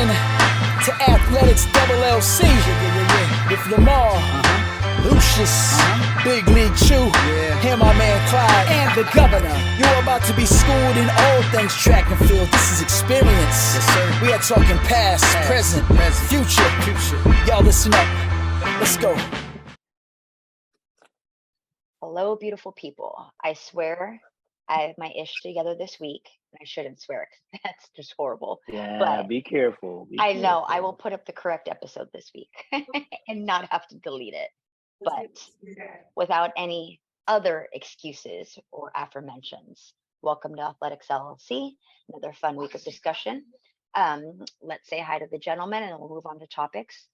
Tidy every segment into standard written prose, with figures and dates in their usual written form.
in to Athletics LLC with Lamar, Lucius, Big League Chew, and my man Clyde, and the governor. You're about to be schooled in all things track and field. This is experience. Yes, sir. We are talking past, present, future. Y'all listen up. Let's go. Hello, beautiful people. I swear I have my ish together this week. I shouldn't swear because that's just horrible. Yeah, but be careful. I know I will put up the correct episode this week and not have to delete it. But without any other excuses or aforementions, welcome to Athletics LLC, another fun week of discussion. Let's say hi to the gentleman and we'll move on to topics.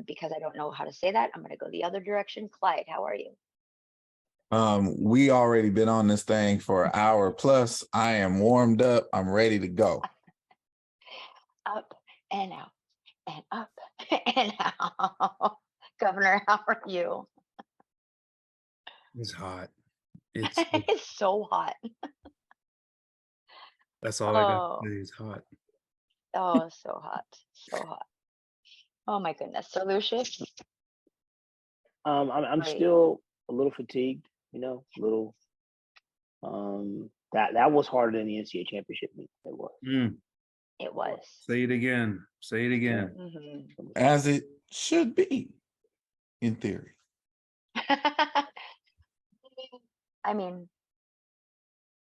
Because I don't know how to say that, I'm going to go the other direction. Clyde, how are you? We already been on this thing for an hour plus. I am warmed up. I'm ready to go. Up and out and up and out. Governor, how are you? It's hot. It's It's so hot. that's all I got to say. It's hot. Oh, so hot. So hot. Oh my goodness. So Lucius? I'm Right. still a little fatigued, a little. That was harder than the NCAA championship meet. It was. It was. Say it again. Say it again. Mm-hmm. As it should be, in theory. I mean,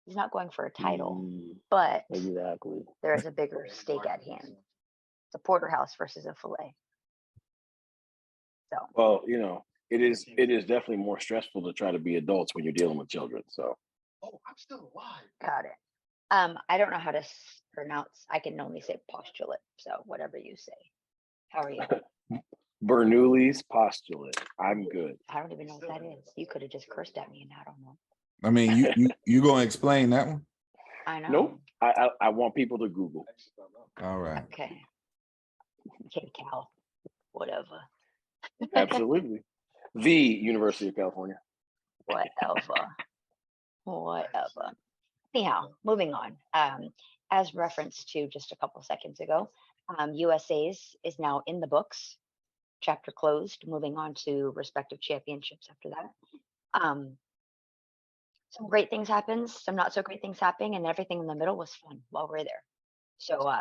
he's not going for a title, but Exactly. there is a bigger stake at hand. It's a porterhouse versus a fillet. So Well, it is definitely more stressful to try to be adults when you're dealing with children. So got it. I don't know how to pronounce. I can only say postulate. So whatever you say. How are you? Bernoulli's postulate. I'm good. I don't even know what that is. You could have just cursed at me and I don't know. I mean, you gonna explain that one? I know. Nope. I want people to Google. All right. Okay. Cal. Whatever. Absolutely. The University of California. Whatever. Anyhow, moving on. As referenced to just a couple seconds ago, USA's is now in the books. Chapter closed. Moving on to respective championships after that. Some great things happened, some not so great things happening, and everything in the middle was fun while we're there. So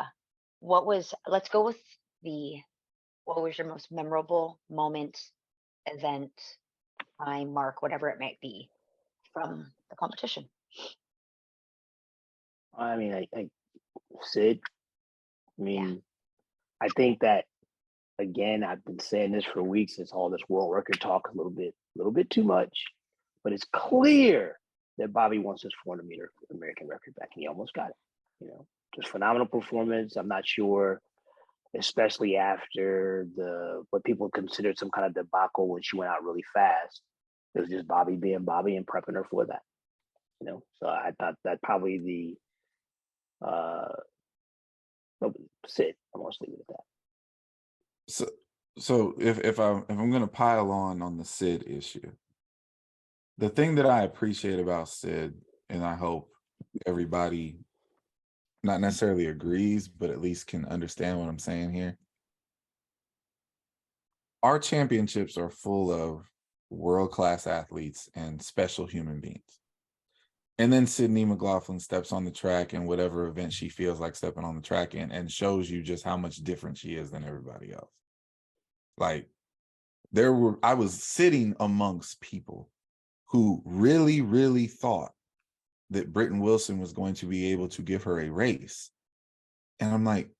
let's go with what was your most memorable moment, event, time, mark, whatever it might be from the competition? I mean, I Sid. I mean, I think that again, I've been saying this for weeks. Since all this world record talk, a little bit too much, but it's clear that Bobby wants his 400-meter American record back, and he almost got it. Just phenomenal performance. I'm not sure, especially after what people considered some kind of debacle when she went out really fast. It was just Bobby being Bobby and prepping her for that. So I thought that probably Sid. I'm gonna leave it at that. So if I'm gonna pile on the Sid issue, the thing that I appreciate about Sid, and I hope everybody not necessarily agrees, but at least can understand what I'm saying here. Our championships are full of world-class athletes and special human beings. And then Sydney McLaughlin steps on the track in whatever event she feels like stepping on the track in and shows you just how much different she is than everybody else. Like I was sitting amongst people who really, really thought that Britton Wilson was going to be able to give her a race. And I'm like,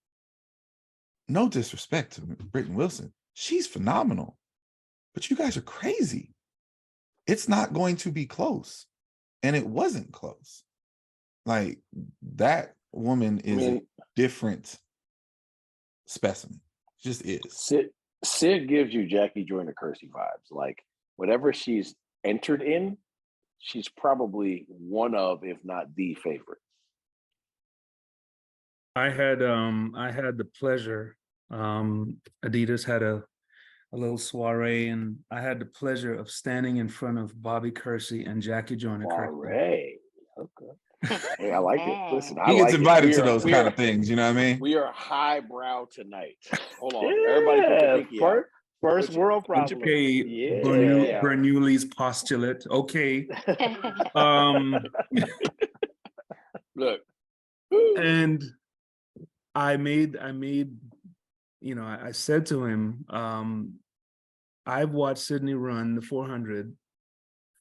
no disrespect to Britton Wilson. She's phenomenal, but you guys are crazy. It's not going to be close. And it wasn't close. Like, that woman is a different specimen. It just is. Sid gives you Jackie Joyner-Kersee vibes. Like, whatever she's entered in, she's probably one of, if not the favorite. I had the pleasure. Adidas had a little soiree, and I had the pleasure of standing in front of Bobby Kersee and Jackie Joyner-Kersee. Soiree. Okay. Hey, I like it. Listen, I He gets like invited it. to those kind of things, you know what I mean? We are highbrow tonight. Hold on, everybody, put your pinky out. First world problem. Okay, Yeah. Bernoulli's postulate. Okay. Look, And I made, you know, I said to him, I've watched Sydney run the 400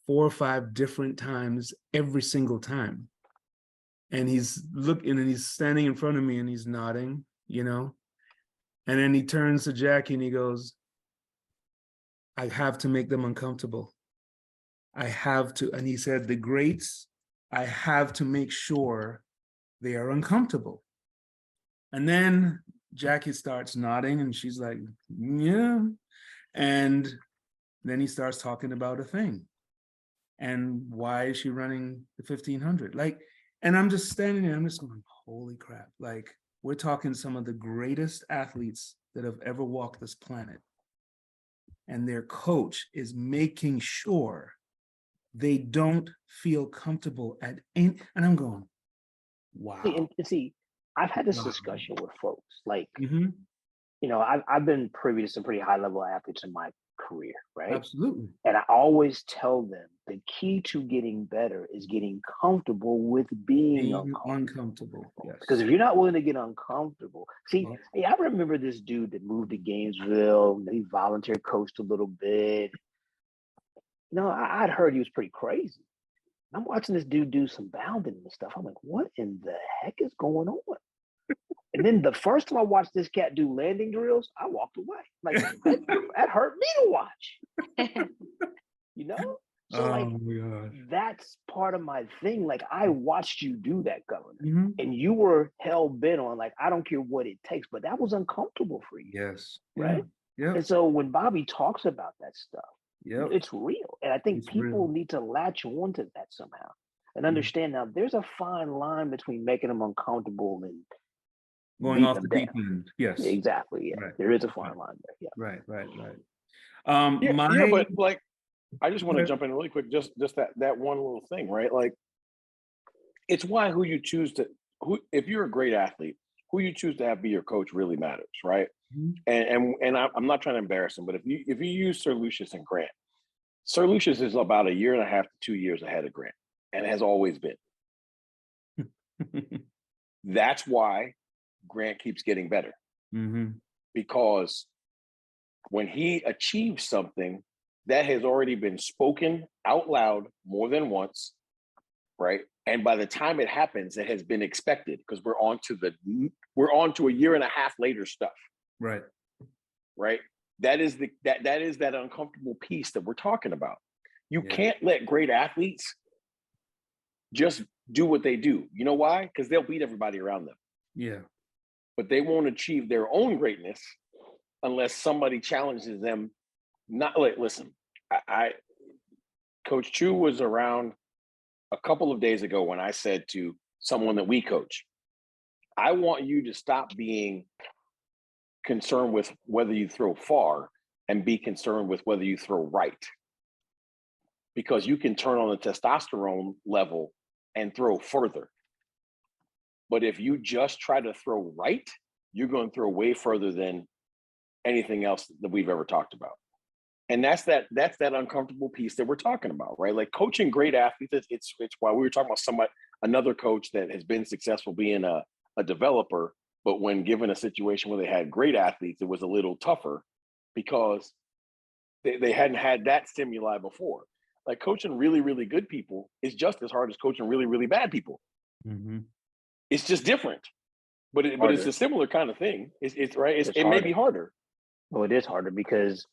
4 or 5 different times every single time. And he's looking and he's standing in front of me and he's nodding, you know. And then he turns to Jackie and he goes, I have to make them uncomfortable. I have to. And he said, the greats, I have to make sure they are uncomfortable. And then Jackie starts nodding and she's like, yeah. And then he starts talking about a thing. And why is she running the 1500? Like, and I'm just standing there, I'm just going, holy crap. Like, we're talking some of the greatest athletes that have ever walked this planet. And their coach is making sure they don't feel comfortable at any, and I'm going, wow. See, I've had this discussion with folks. Like, Mm-hmm. you know, I've been privy to some pretty high level athletes in my career, right? Absolutely. And I always tell them the key to getting better is getting comfortable with being uncomfortable. Yes. Because if you're not willing to get uncomfortable, see, hey, I remember this dude that moved to Gainesville, he volunteer coached a little bit. You know, I'd heard he was pretty crazy. I'm watching this dude do some bounding and stuff. I'm like, what in the heck is going on? And then the first time I watched this cat do landing drills, I walked away. Like, that hurt me to watch. You know? So that's part of my thing. Like, I watched you do that, Governor. And you were hell bent on, like, I don't care what it takes, but that was uncomfortable for you. Yes. Right? Yeah. And so when Bobby talks about that stuff, yeah, it's real. And I think people need to latch on to that somehow and understand now there's a fine line between making them uncomfortable and going off the deep end. Yes. Yeah, exactly. Yeah. There is a fine line there. Yeah. Right. But like, I just want to jump in really quick, just that one little thing, right? Like, it's why who you choose to, if you're a great athlete, who you choose to have be your coach really matters, right? And I'm not trying to embarrass him, but if you use Sir Lucius and Grant, Sir Lucius is about 1.5 to 2 years ahead of Grant, and has always been. That's why Grant keeps getting better, because when he achieves something that has already been spoken out loud more than once, right? And by the time it happens, it has been expected, because we're on to 1.5 years later stuff. Right. That is that uncomfortable piece that we're talking about. You can't let great athletes just do what they do. You know why? Because they'll beat everybody around them. Yeah. But they won't achieve their own greatness unless somebody challenges them. Not like, listen, Coach Chu was around a couple of days ago when I said to someone that we coach, I want you to stop being concerned with whether you throw far and be concerned with whether you throw right. Because you can turn on the testosterone level and throw further. But if you just try to throw right, you're going to throw way further than anything else that we've ever talked about. And that's that uncomfortable piece that we're talking about, right? Like, coaching great athletes, it's why we were talking about another coach that has been successful being a developer, but when given a situation where they had great athletes, it was a little tougher because they hadn't had that stimuli before. Like, coaching really, really good people is just as hard as coaching really, really bad people. It's just different, but it's a similar kind of thing. It's right. It may be harder. Well, it is harder because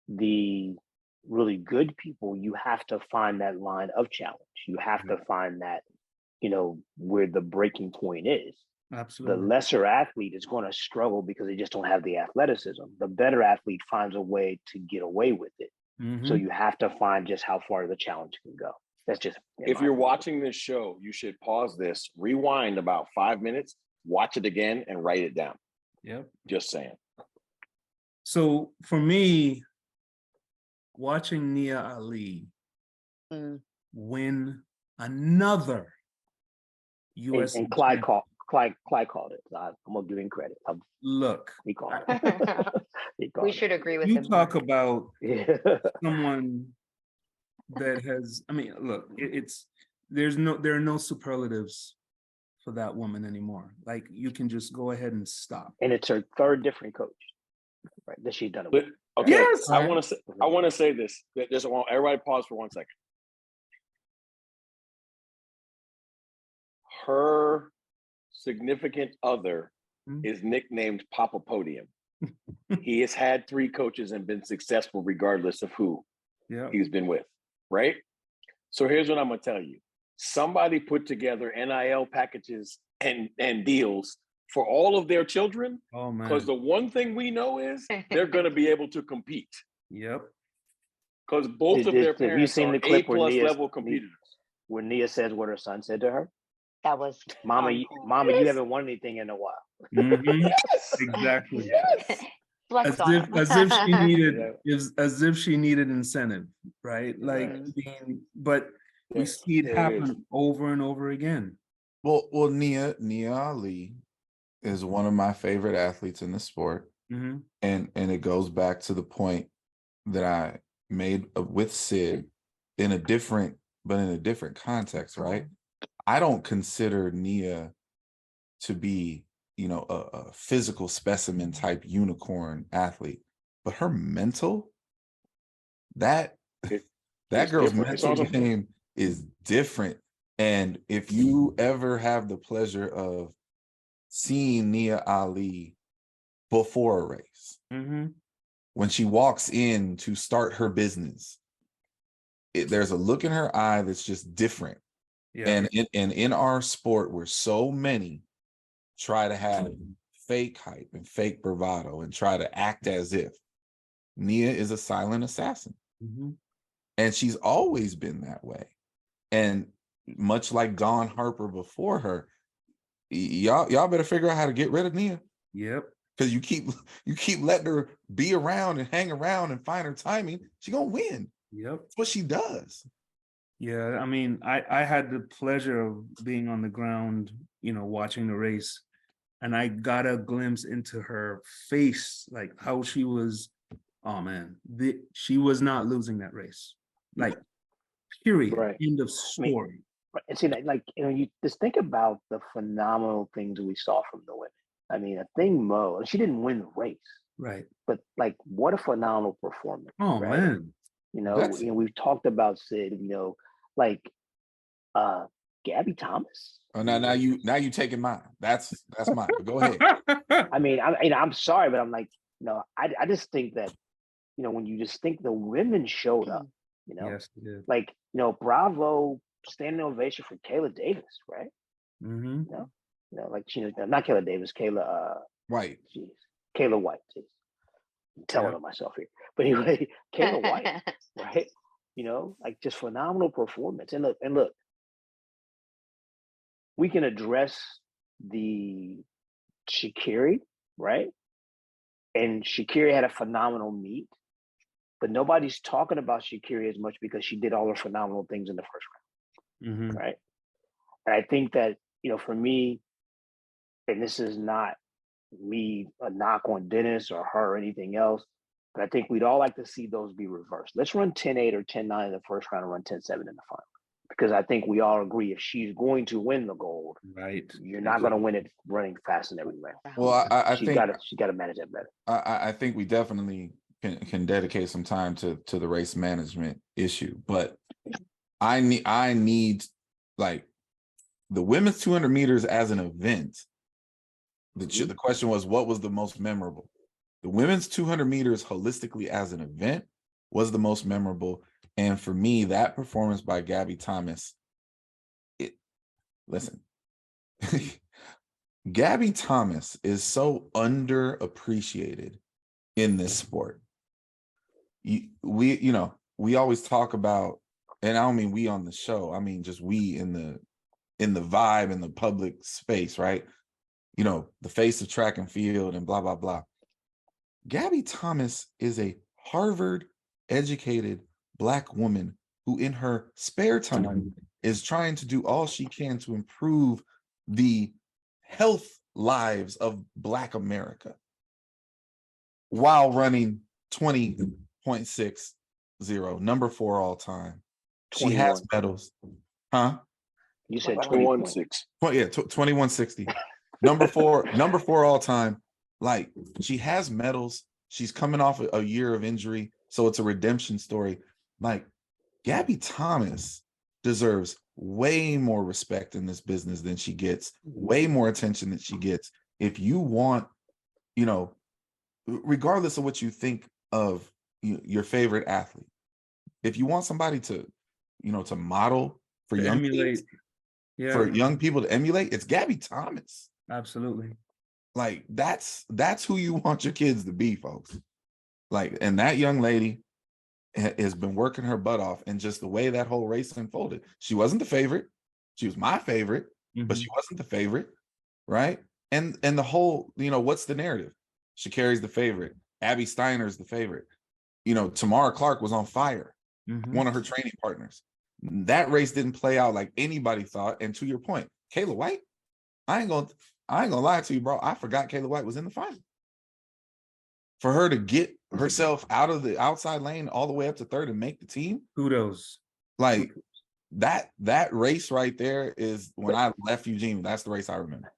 the really good people, you have to find that line of challenge. You have to find that, where the breaking point is. Absolutely. The lesser athlete is going to struggle because they just don't have the athleticism. The better athlete finds a way to get away with it. So you have to find just how far the challenge can go. That's just, if you're watching this show, you should pause this, rewind about 5 minutes, watch it again, and write it down. Yep. Just saying. So for me, watching Nia Ali win another US And Clyde called it. So I'm gonna give him credit. Look, He called it. He called We it. should agree with you him. talk Mark. about Yeah. someone that has, I mean, look, there are no superlatives for that woman anymore. Like, you can just go ahead and stop. And it's her third different coach, right? That she's done it with. But okay, Yes. I want to say this. Just want everybody pause for 1 second. Her significant other is nicknamed Papa Podium. He has had 3 coaches and been successful regardless of who he's been with, right? So here's what I'm gonna tell you. Somebody put together NIL packages and deals for all of their children. Oh man. Because the one thing we know is they're gonna be able to compete. Yep. Because both of their parents are A+ level competitors. Where Nia says what her son said to her? That was Mama, on Mama, point. you haven't won anything in a while. Yes. Exactly. Yes. Flex on him. As if she needed, Yeah. as if she needed incentive, right? Like, but we see it happen over and over again. Well, Nia Ali is one of my favorite athletes in the sport, and it goes back to the point that I made with Sid in a different context, right? I don't consider Nia to be, a physical specimen type unicorn athlete, but her mental, that girl's mental game is different. And if you ever have the pleasure of seeing Nia Ali before a race, when she walks in to start her business, there's a look in her eye that's just different. And in our sport, where so many try to have fake hype and fake bravado and try to act as if, Nia is a silent assassin. And she's always been that way. And much like Dawn Harper before her, y'all better figure out how to get rid of Nia. Yep. Because you keep letting her be around and hang around and find her timing, she gonna win. Yep. That's what she does. Yeah, I mean, I had the pleasure of being on the ground, watching the race, and I got a glimpse into her face, like how she was. Oh man, she was not losing that race, like, period. Right. End of story. And see, like, you just think about the phenomenal things we saw from the women. I mean, she didn't win the race, Right. but like, what a phenomenal performance. Oh right? man. We've talked about Sid, like Gabby Thomas. Oh, now you taking mine. That's mine. But go ahead. I mean, I'm sorry, but I'm like, I just think that, when you just think the women showed up, Yes, they did. like, bravo, standing ovation for Kayla Davis, right? Like, not Kayla Davis, Kayla White. Kayla White. Geez. I'm telling on myself here, but anyway, Kayla White, right? Like, just phenomenal performance. And look, we can address the Sha'Carri, right? And Sha'Carri had a phenomenal meet, but nobody's talking about Sha'Carri as much because she did all her phenomenal things in the first round, right? And I think that, for me, and this is not me a knock on Dennis or her or anything else, but I think we'd all like to see those be reversed. Let's run 10-8 or 10-9 in the first round and run 10-7 in the final. Because I think we all agree, if she's going to win the gold, right, you're not going to win it running fast in every round. Well, I think she got to manage that better. I think we definitely can dedicate some time to the race management issue, but I need like the women's 200 meters as an event. The question was, what was the most memorable? The women's 200 meters holistically as an event was the most memorable. And for me, that performance by Gabby Thomas, listen, Gabby Thomas is so underappreciated in this sport. We always talk about, and I don't mean we on the show, I mean just we in the vibe, in the public space, right? The face of track and field and blah, blah, blah. Gabby Thomas is a Harvard-educated Black woman who in her spare time is trying to do all she can to improve the health lives of Black America while running 20.60, number 4 all time. She has 21. medals. Huh? You said 21-6. Well, yeah, 2160. Number 4 all time. Like, she has medals. She's coming off a year of injury, so it's a redemption story. Like, Gabby Thomas deserves way more respect in this business than she gets, way more attention than she gets. If you want, regardless of what you think of your favorite athlete, if you want somebody to, to model for young emulate. kids, Yeah, for young people to emulate, it's Gabby Thomas. absolutely. Like, that's who you want your kids to be, folks. Like, and that young lady has been working her butt off, and just the way that whole race unfolded. She wasn't the favorite. She was my favorite, but she wasn't the favorite, right? And the whole, what's the narrative? Sha'Carri's the favorite. Abby Steiner's the favorite. Tamara Clark was on fire, one of her training partners. That race didn't play out like anybody thought. And to your point, Kayla White, I ain't gonna lie to you, bro. I forgot Kayla White was in the final. For her to get herself out of the outside lane all the way up to third and make the team, Kudos. like that race right there is when I left Eugene. That's the race I remember.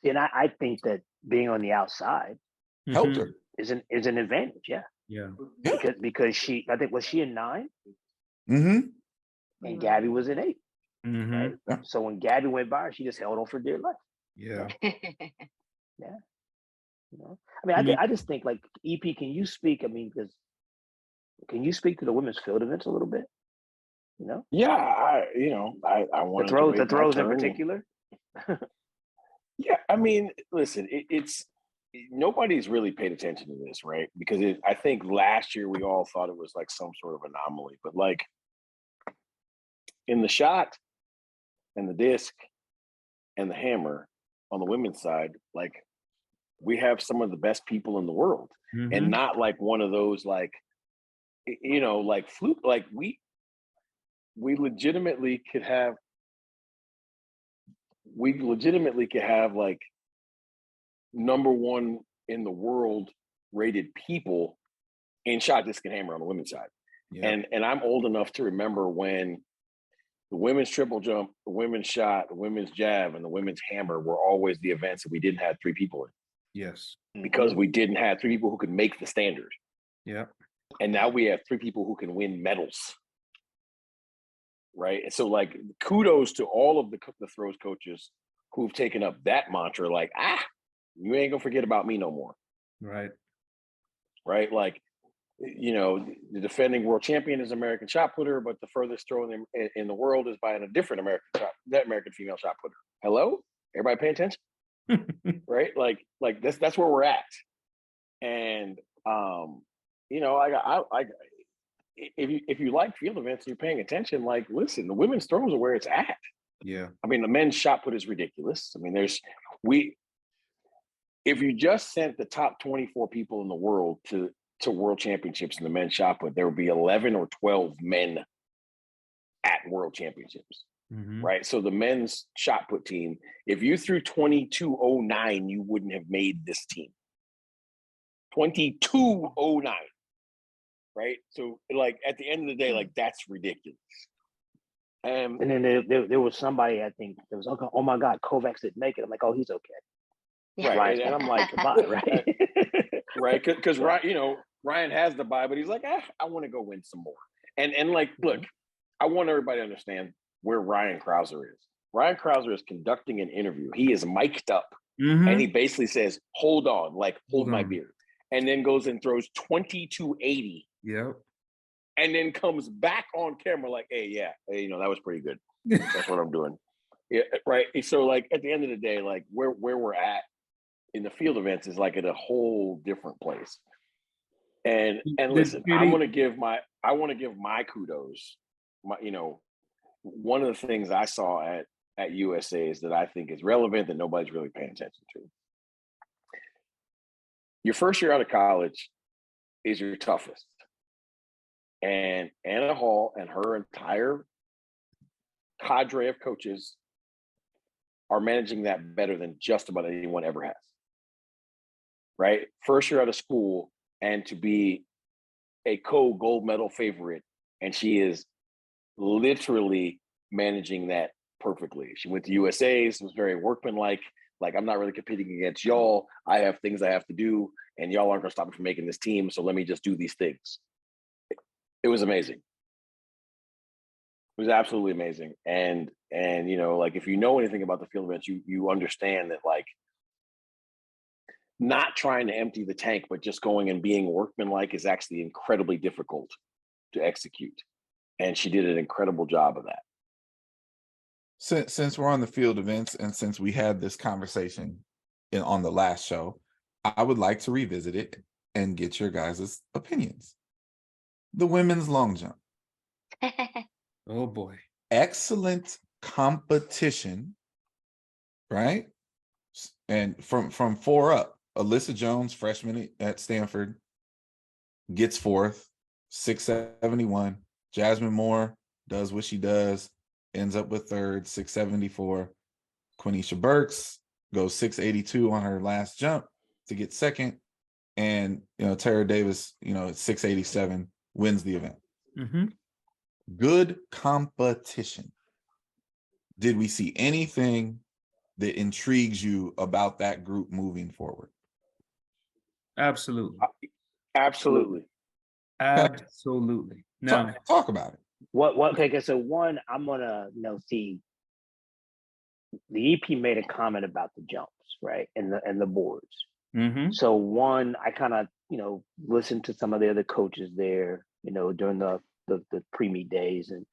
And I think that being on the outside Helped her. is an advantage. Yeah. Yeah. Because she, I think, was she in 9? Mm-hmm. And Gabby was in 8. Right? Yeah. So when Gabby went by her, she just held on for dear life. Yeah. Yeah. I mean, I just think, like, EP, can you speak? I mean, can you speak to the women's field events a little bit? Yeah, I want the throws in particular. Yeah, I mean, listen, it's nobody's really paid attention to this, right? Because I think last year we all thought it was like some sort of anomaly, but like in the shot and the disc and the hammer on the women's side, like, we have some of the best people in the world, and not like one of those like, like fluke. Like we legitimately could have like number 1 in the world rated people in shot, disc, and hammer on the women's side. Yeah. And I'm old enough to remember when the women's triple jump, the women's shot, the women's jab, and the women's hammer were always the events that we didn't have 3 people in. Yes. Because we didn't have 3 people who could make the standard. Yeah. And now we have 3 people who can win medals. Right. And so, like, kudos to all of the throws coaches who've taken up that mantra, like, you ain't gonna forget about me no more. Right. Right. Like, the defending world champion is American shot putter, but the furthest throw in the world is by a different American female shot putter. Hello? Everybody pay attention? Right? Like that's where we're at. And if you like field events and you're paying attention, like, listen, the women's throws are where it's at. Yeah. I mean, the men's shot put is ridiculous. I mean, if you just sent the top 24 people in the world to world championships in the men's shot put, there would be 11 or 12 men at world championships. Right. So the men's shot put team, if you threw 2209, you wouldn't have made this team. 2209. Right. So, like, at the end of the day, like, that's ridiculous. And then there was somebody, I think, that was, oh my God, Kovacs didn't make it. I'm like, oh, he's okay. Right. And I'm like, goodbye, right? Right. Because Ryan has the bye, but he's like, I want to go win some more. And like, look, I want everybody to understand where Ryan Krauser is. Ryan Krauser is conducting an interview. He is mic'd up, and he basically says, hold on, like, hold my beer. And then goes and throws 2280. Yep. And then comes back on camera like, hey, that was pretty good. That's what I'm doing. Yeah, right. So, like, at the end of the day, like, where we're at in the field events is like at a whole different place. And listen, I want to give my kudos. One of the things I saw at USA's that I think is relevant that nobody's really paying attention to. Your first year out of college is your toughest. And Anna Hall and her entire cadre of coaches are managing that better than just about anyone ever has. Right? First year out of school, and to be a gold medal favorite, and she is literally managing that perfectly. She went to USA's, was very workmanlike. Like, I'm not really competing against y'all. I have things I have to do, and y'all aren't going to stop me from making this team. So let me just do these things. It was amazing. It was absolutely amazing. And you know, like, if you know anything about the field events, you understand that, like, not trying to empty the tank, but just going and being workmanlike is actually incredibly difficult to execute. And she did an incredible job of that. Since we're on the field events, and since we had this conversation on the last show, I would like to revisit it and get your guys' opinions. The women's long jump. Oh boy. Excellent competition, right? And from 4 up, Alyssa Jones, freshman at Stanford, gets 4th, 671. Jasmine Moore does what she does, ends up with 3rd, 674. Quenisha Burks goes 682 on her last jump to get 2nd. And, you know, Tara Davis, you know, at 687 wins the event. Mm-hmm. Good competition. Did we see anything that intrigues you about that group moving forward? Absolutely. Absolutely. Absolutely. Now, talk about it. What okay, so one, I'm gonna see, the EP made a comment about the jumps, right? And the boards. mm-hmm. So one, I kind of, listened to some of the other coaches there, during the pre-meet days. And,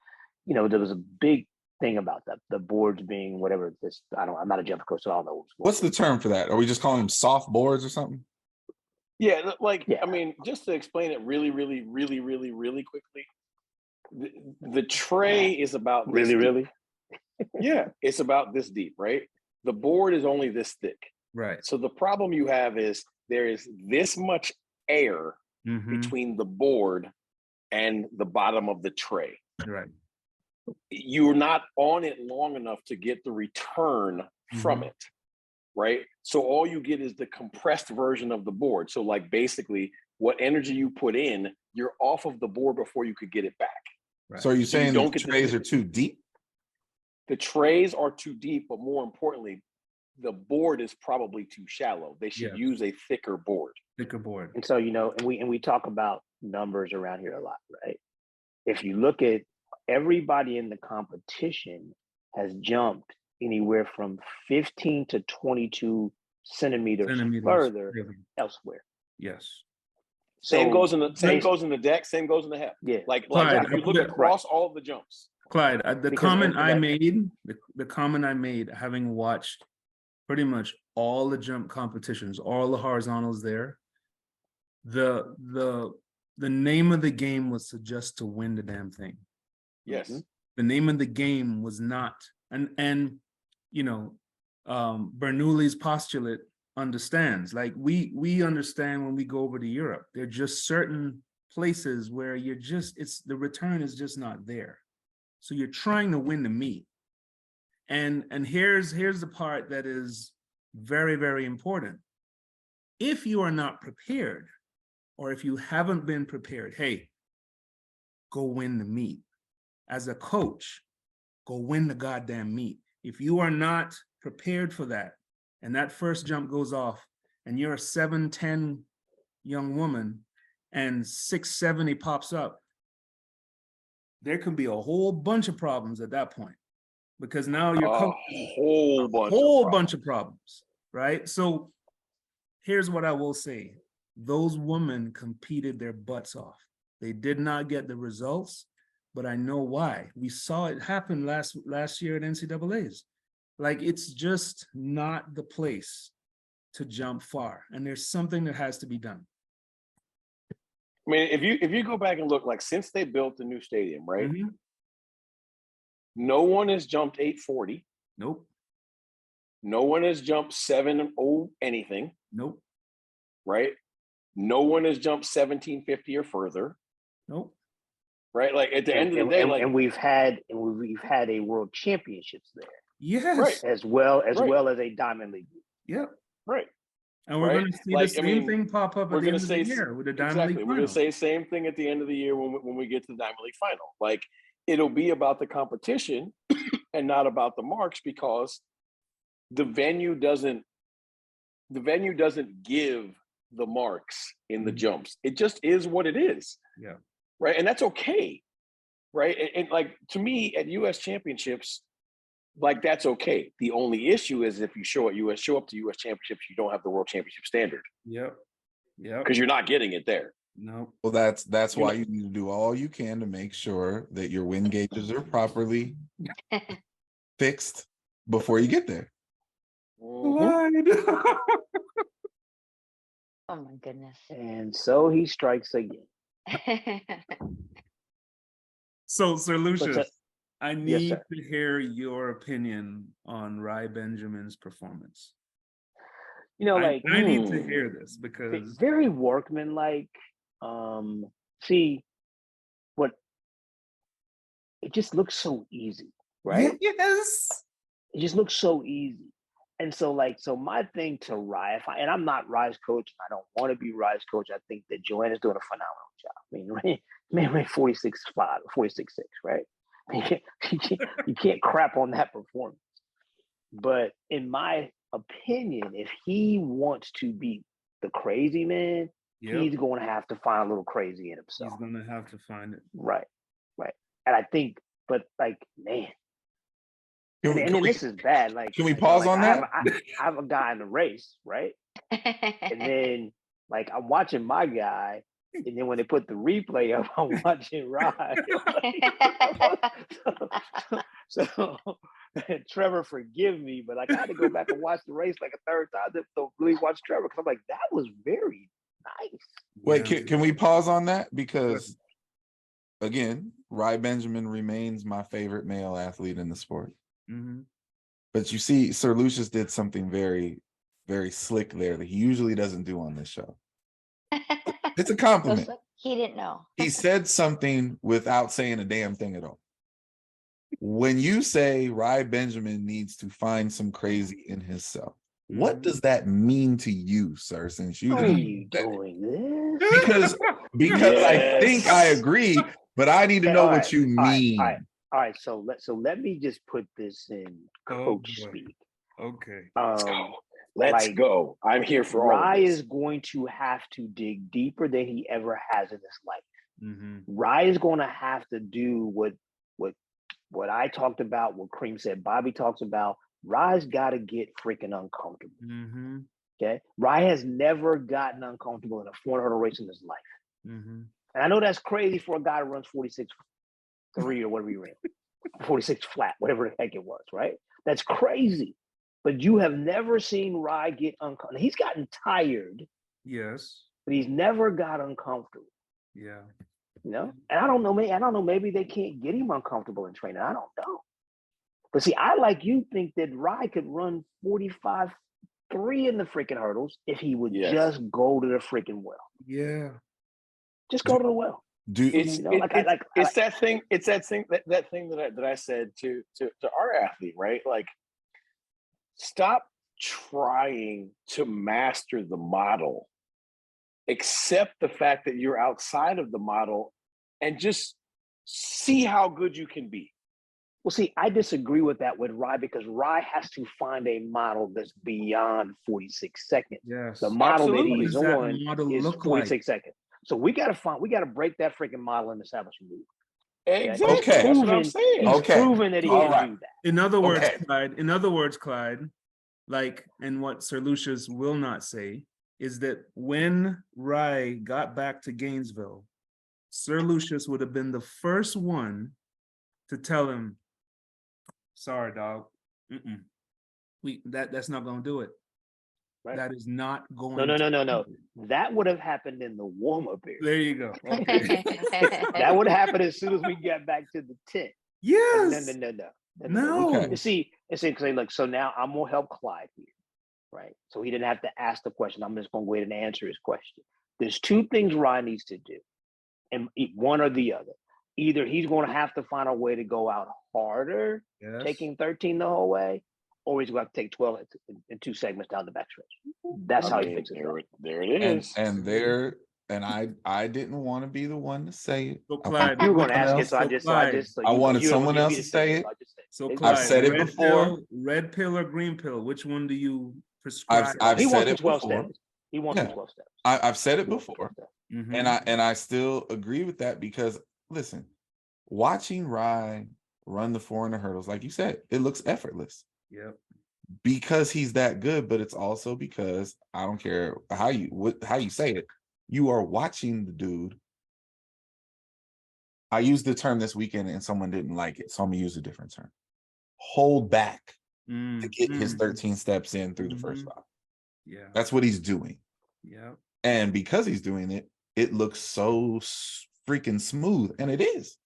there was a big thing about that, the boards being whatever this, I'm not a jump coach, so I don't know. What's the term for that? Are we just calling them soft boards or something? Yeah, like, Yeah. I mean, just to explain it really, really, really, really, really quickly, the tray is about this deep. Yeah, it's about this deep, right? The board is only this thick. Right. So the problem you have is there is this much air Mm-hmm. between the board and the bottom of the tray. Right. You're not on it long enough to get the return from it, right? So all you get is the compressed version of the board. So, like, basically what energy you put in, you're off of the board before you could get it back. Right. So are you saying don't the get trays are too deep? The trays are too deep, but more importantly, the board is probably too shallow. They should use a thicker board. Thicker board. And so, and we talk about numbers around here a lot, right? If you look at everybody in the competition has jumped anywhere from 15 to 22 centimeters further elsewhere. Yes. Same goes in the deck, same goes in the hep. Yeah. Like Clyde, if you look across all of the jumps. Clyde, the comment I made, having watched pretty much all the jump competitions, all the horizontals there, the name of the game was to just to win the damn thing. Yes. The name of the game was not, and Bernoulli's postulate understands. Like we understand when we go over to Europe, there are just certain places where the return is just not there. So you're trying to win the meet. And here's the part that is very, very important. If you are not prepared, or if you haven't been prepared, hey, go win the meet. As a coach, go win the goddamn meet. If you are not prepared for that, and that first jump goes off, and you're a 7'10" young woman, and 670 pops up, there could be a whole bunch of problems at that point, because now you're a whole bunch of problems, right? So here's what I will say. Those women competed their butts off. They did not get the results, but I know why. We saw it happen last year at NCAAs. Like, it's just not the place to jump far, and there's something that has to be done. I mean, if you go back and look, like, since they built the new stadium, right? Mm-hmm. No one has jumped 840. Nope. No one has jumped 7.0 anything. Nope. Right? No one has jumped 1750 or further. Nope. Right? Like, at the end of the day, and we've had a world championships there. Yes. as well as Right. well as a Diamond League. Yep. Right. And we're Right. going to see Like, the I same mean, thing pop up we're at the gonna end of the say year with the Diamond exactly. League We're gonna final. say the same thing at the end of the year when we get to the Diamond League final. Like, it'll be about the competition and not about the marks, because the venue doesn't give the marks in the Mhm. jumps. It just is what it is. Yeah. Right. And that's okay. Right. And like, to me, at US championships, like, that's okay. The only issue is if you show up to US championships, you don't have the world championship standard, Yep. Yep. because you're not getting it there. No. Well, that's You why know- you need to do all you can to make sure that your wind gauges are properly fixed before you get there. Mhm. Oh my goodness. And so he strikes again. So, Sir Lucius, I Yes, need sir. to hear your opinion on Rai Benjamin's performance. You know, like I need to hear this ve- because very workmanlike. See what it just looks so easy, right? yes, It just looks so easy. And so, like, so my thing to Rye, and I'm not Rye's coach, I don't want to be Rye's coach. I think that Joanna's doing a phenomenal job. I mean, man ran 46.5, 46.6, right? You can't crap on that performance. But in my opinion, if he wants to beat the crazy man, yep, he's going to have to find a little crazy in he's himself. gonna have to find it. Right. And I think, but like, man, Can and we- then can we- this is bad. Like, can we you know, pause like, on I have, that? I have a guy in the race, right? And then, like, I'm watching my guy, and then when they put the replay up, I'm watching Rod. so, Trevor, forgive me, but like, I had to go back and watch the race like a third time to really watch Trevor, because I'm like, that was very nice. Wait, Yeah. can we pause on that? Because again, Rai Benjamin remains my favorite male athlete in the sport. Mhm. But you see, Sir Lucius did something very, very slick there that he usually doesn't do on this show. It's a compliment. He didn't know. He said something without saying a damn thing at all. When you say Rai Benjamin needs to find some crazy in himself, what Mhm. does that mean to you, sir? Since you Why are didn't- you doing this? because I think I agree, but I need to Okay, know all what right, you all right, mean. All right, so let me just put this in Oh, coach boy. speak. Okay. Let's go. Let's like, go. I'm here for all Rye of this. is going to have to dig deeper than he ever has in his life. Mm-hmm. Rye is going to have to do what I talked about, what Cream said, Bobby talks about. Rye's got to get freaking uncomfortable. Mm-hmm. Okay, Rye has never gotten uncomfortable in a 400 race in his life, Mm-hmm. and I know that's crazy for a guy who runs 46.3 or whatever he ran, 46 flat, whatever the heck it was, right? That's crazy. But you have never seen Rye get uncomfortable. He's gotten tired, Yes. but he's never got uncomfortable. Yeah. You know, and I don't know. Maybe they can't get him uncomfortable in training. I don't know. But see, I like you think that Rye could run 45.3 in the freaking hurdles if he would Yes. just go to the freaking well. Yeah. Just go to the well. It's You know, it's that thing. It's that thing that I said to our athlete, right? Like, stop trying to master the model. Accept the fact that you're outside of the model, and just see how good you can be. Well, see, I disagree with that with Rye, because Rye has to find a model that's beyond 46 seconds. Yes. The model Absolutely. that he's What does that on model is look 46 like? seconds. So we gotta break that freaking model and establish a new. Exactly. Okay. That's what I'm saying. He's Okay. proven that he All can right. do that. In other words, Okay. Clyde, like, and what Sir Lucius will not say is that when Rye got back to Gainesville, Sir Lucius would have been the first one to tell him, "Sorry, dog. Mm-mm. That's not going to do it. Right. That is not going. No. to do it." That would have happened in the warm-up period. There you go. Okay. That would happen as soon as we get back to the tent. Yes. No. Okay. You see, because look, so now I'm gonna help Clyde here, right? So he didn't have to ask the question. I'm just gonna go ahead and answer his question. There's two things Ryan needs to do, and one or the other. either he's going to have to find a way to go out harder, Yes. taking 13 the whole way, or he's going to have to take 12 in 2 segments down the backstretch. That's how he fixes it. There it is. And I didn't want to be the one to say it. So I Clyde, wanted You were going to someone ask it, else- so I just. So I wanted you don't someone give me else the to say it. so I just say it. so It's Clyde, fine. said it red before. pill, red pill or green pill? Which one do you prescribe? I've He said wants the it 12 before. steps. He wants the Yeah. 12 steps. I've said it He wants the 12 before, steps. Mhm. and I still agree with that because listen, watching Rye run the 400 hurdles, like you said, it looks effortless Yep. because he's that good. But it's also because I don't care how you say it, you are watching the dude. I used the term this weekend and someone didn't like it, so I'm gonna use a different term. Hold back to get his 13 steps in through the first 5. Yeah. That's what he's doing. Yeah. And because he's doing it, it looks so freaking smooth. And it is.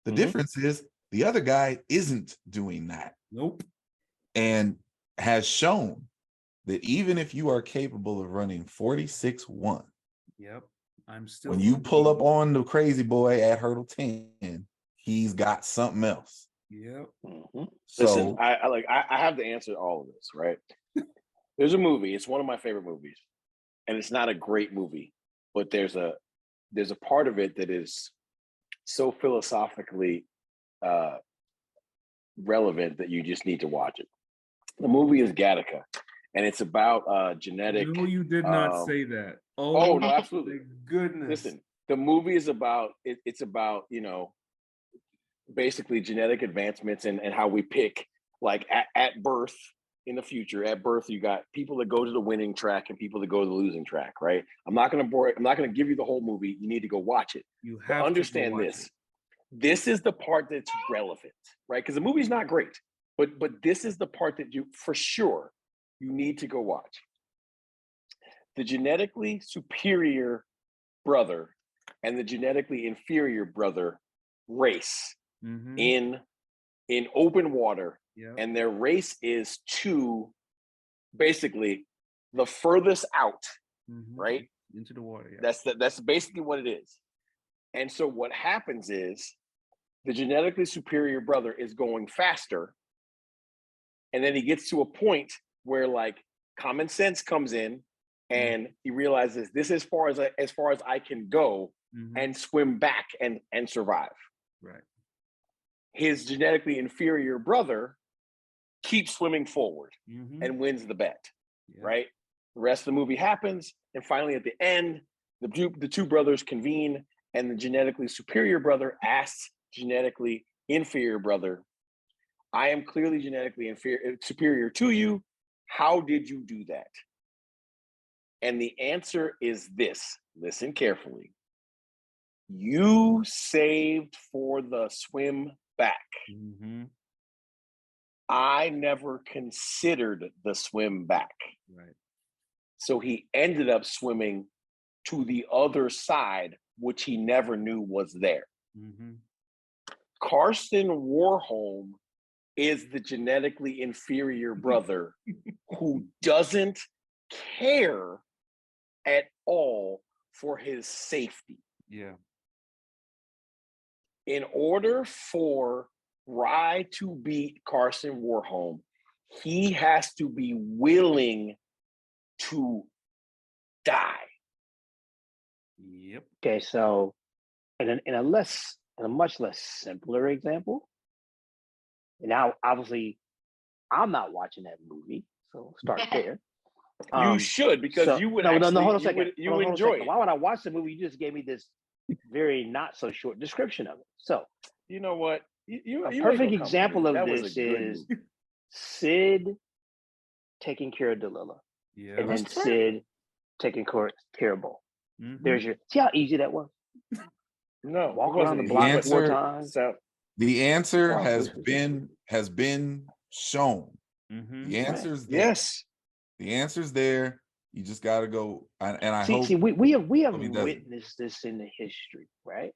The difference is the other guy isn't doing that Nope. and has shown that even if you are capable of running 46.1, Yep. I'm still when you pull up on the crazy boy at hurdle 10, he's got something else. Yep. So Listen, I have to answer all of this, right? There's a movie. It's one of my favorite movies, and it's not a great movie, but there's a part of it that is so philosophically relevant that you just need to watch it. The movie is Gattaca, and it's about genetic. No, you did not say that. Oh no, absolutely. My goodness. Listen, the movie is about it's about, basically genetic advancements and how we pick, like at birth. In the future, at birth, you got people that go to the winning track and people that go to the losing track, right? I'm not going to give you the whole movie. You need to go watch it. You have to understand this. This is the part that's relevant, right? Because the movie's not great, but this is the part that you need to go watch. The genetically superior brother and the genetically inferior brother race in open water. Yep. And their race is to basically the furthest out, right? Into the water. Yeah. That's basically what it is. And so what happens is the genetically superior brother is going faster. And then he gets to a point where like common sense comes in and he realizes this is as far as I can go and swim back and survive. Right. His genetically inferior brother keeps swimming forward and wins the bet, right? The rest of the movie happens, and finally at the end, the two brothers convene, and the genetically superior brother asks genetically inferior brother, I am clearly genetically superior to you. How did you do that? And the answer is this. Listen carefully. You saved for the swim back. I never considered the swim back. Right. So he ended up swimming to the other side, which he never knew was there. Karsten Warholm is the genetically inferior brother who doesn't care at all for his safety. Yeah. In order for Rye to beat Karsten Warholm, he has to be willing to die. Yep. Okay, so in a much less simpler example, and now obviously I'm not watching that movie, so start there. You should, because you would hold on a second. You would enjoy it. Why would I watch the movie? You just gave me this very not so short description of it. So you know what? A perfect example of this is Sid taking care of Delilah, and then Sid taking care of Bull. There's your see how easy that was. No, walk around the block 4 times. So the answer has been shown. The answer's there. Yes. The answer's there. You just got to go. And I hope. See, we have witnessed this in the history, right?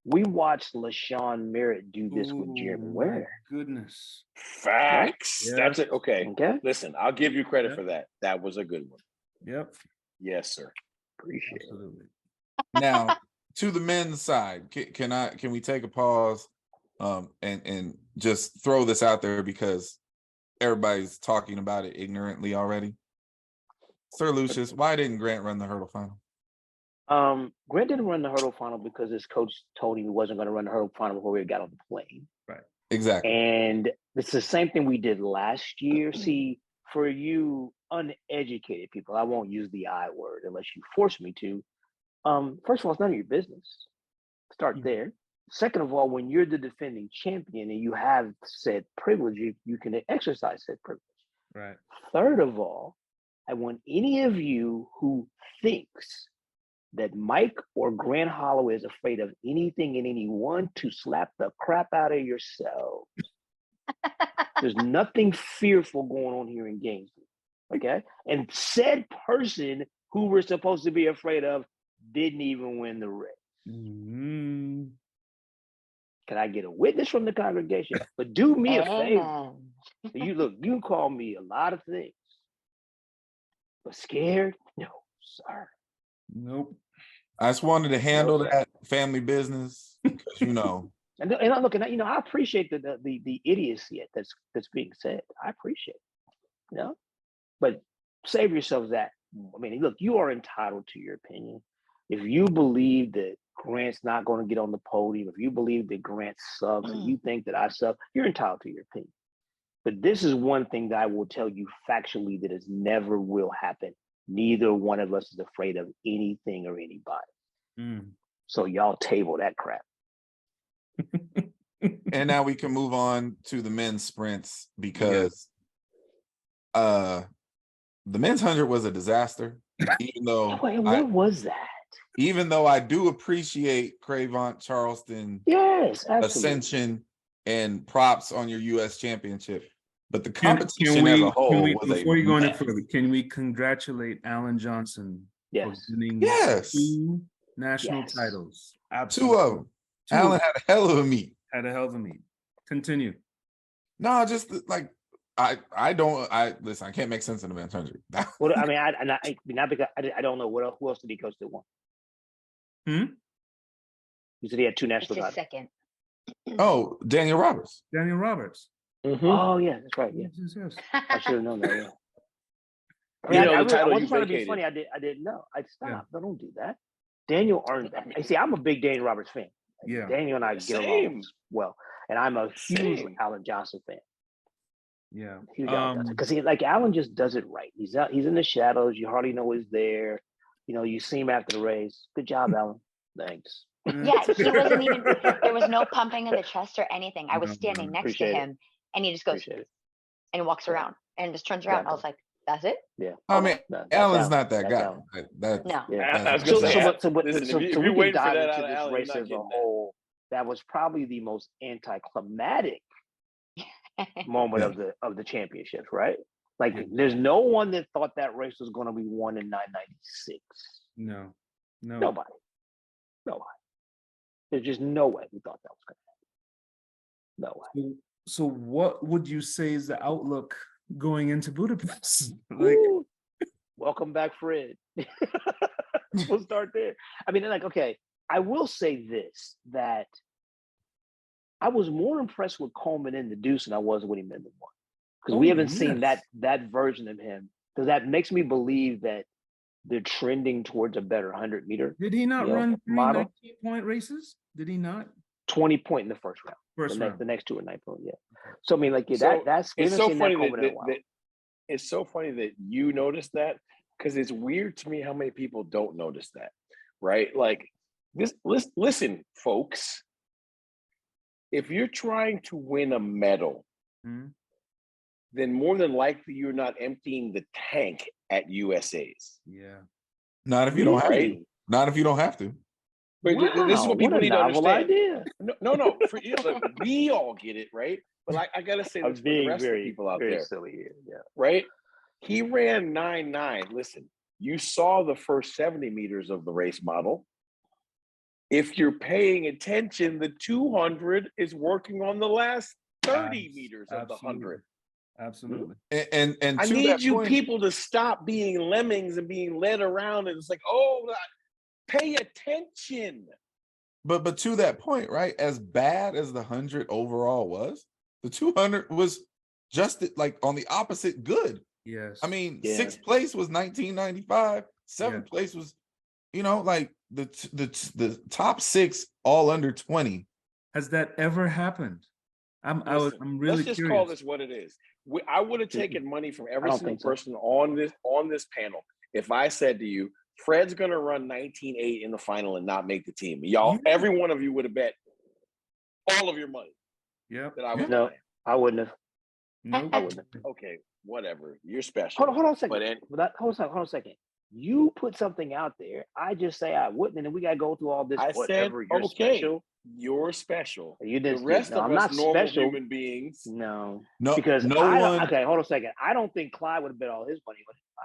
We watched LaShawn Merritt do this with Jeremy Ware. Goodness. Facts. Right? That's it. Okay. Okay. Listen, I'll give you credit for that. That was a good one. Yep. Yes, sir. Appreciate Absolutely. Now, to the men's side, can we take a pause and just throw this out there because everybody's talking about it ignorantly already? Sir Lucius, why didn't Grant run the hurdle final? Grant didn't run the hurdle final because his coach told him he wasn't going to run the hurdle final before we got on the plane. Right. Exactly. And it's the same thing we did last year. See, for you uneducated people, I won't use the I word unless you force me to. First of all, it's none of your business. Start there. Second of all, when you're the defending champion and you have said privilege, you can exercise said privilege. Right. Third of all, I want any of you who thinks that Mike or Grant Holloway is afraid of anything and anyone to slap the crap out of yourselves. There's nothing fearful going on here in Gainesville, okay? And said person who we're supposed to be afraid of didn't even win the race. Mm-hmm. Can I get a witness from the congregation? But do me a favor. You can call me a lot of things, but scared? No, sir. Nope. I just wanted to handle that family business because And look, and I appreciate the idiocy that's being said. I appreciate it, but save yourselves that. I mean, look, you are entitled to your opinion. If you believe that Grant's not going to get on the podium, if you believe that Grant sucks and you think that I suck, you're entitled to your opinion. But this is one thing that I will tell you factually that is never will happen. Neither one of us is afraid of anything or anybody. So y'all table that crap. And now we can move on to the men's sprints because the men's 100 was a disaster. Even though what was that? Even though I do appreciate Crayvon Charleston, ascension and props on your U.S. championship, but the competition as a whole before you go any further, can we congratulate Alan Johnson for winning 2 national titles? Absolutely. 2 of them. Alan had a hell of a meet. Continue. No, just like I listen. I can't make sense of the men's 100. Well, I mean, not because I don't know who else did he coach that won. You said he had 2 national titles. Second. Oh, Daniel Roberts. Mm-hmm. Oh yeah, that's right. Yeah, yes. I should have known that. The Yeah. I title wasn't you trying to be vacated. funny. I didn't know. I stopped. No, don't do that. Daniel earned that. See, I'm a big Daniel Roberts fan. Yeah. Daniel and I get along well, and I'm a huge Alan Johnson fan. Yeah. Huge Alan Johnson because Alan just does it right. He's in the shadows. You hardly know he's there. You see him after the race. Good job, Alan. Thanks. Yeah, he wasn't even. There was no pumping of the chest or anything. I was standing next to him, and he just goes and walks around and just turns around. I was like, "That's it." Yeah. I mean, Alan's not that guy. No. So we can dive into this race as a whole. That was probably the most anticlimactic moment of the championships, right? Like, there's no one that thought that race was going to be won in 996. No. Nobody. There's just no way we thought that was going to happen. No way. So what would you say is the outlook going into Budapest? Welcome back, Fred. We'll start there. I mean, okay, I will say this, that I was more impressed with Coleman in the deuce than I was with him in the one. Because we haven't seen that version of him. Because that makes me believe that they're trending towards a better 100-meter. Did he not run 3 19-point races? Did he not? 20-point in the first round. The next 2 are 9-point. Yeah. So I mean, that's it's so funny that it's so funny that you noticed that, because it's weird to me how many people don't notice that, right? Like this. Listen, folks. If you're trying to win a medal, then more than likely you're not emptying the tank at USA's. Yeah. Not if you don't have to. Not if you don't have to. But this is what people need to understand. Idea. No. We all get it, right? But I gotta say this for the rest of the people out there. Silly here. Yeah. Right? He ran 9.9. Listen, you saw the first 70 meters of the race model. If you're paying attention, the 200 is working on the last 30 meters of the 100. Absolutely. And I need you people to stop being lemmings and being led around. And it's like, pay attention. But to that point, right? As bad as the 100 overall was, the 200 was just like on the opposite good. Yes. I mean, Yeah. sixth place was 1995. Seventh place was, like the top six all under 20. Has that ever happened? I'm really let's just curious. call this what it is. I would have taken money from every single person on this panel if I said to you, Fred's going to run 19.8 in the final and not make the team. Y'all, every one of you would have bet all of your money. Yeah. That I was No, playing. I wouldn't have. No. I wouldn't have. Okay, whatever. You're special. Hold on a second. But hold on a second. You put something out there. I just say I wouldn't, and then we got to go through all this. I said, you're special. You're special. You didn't. The rest of I'm us not normal special. human beings. No, because okay, hold on a second. I don't think Clyde would have bet all his money.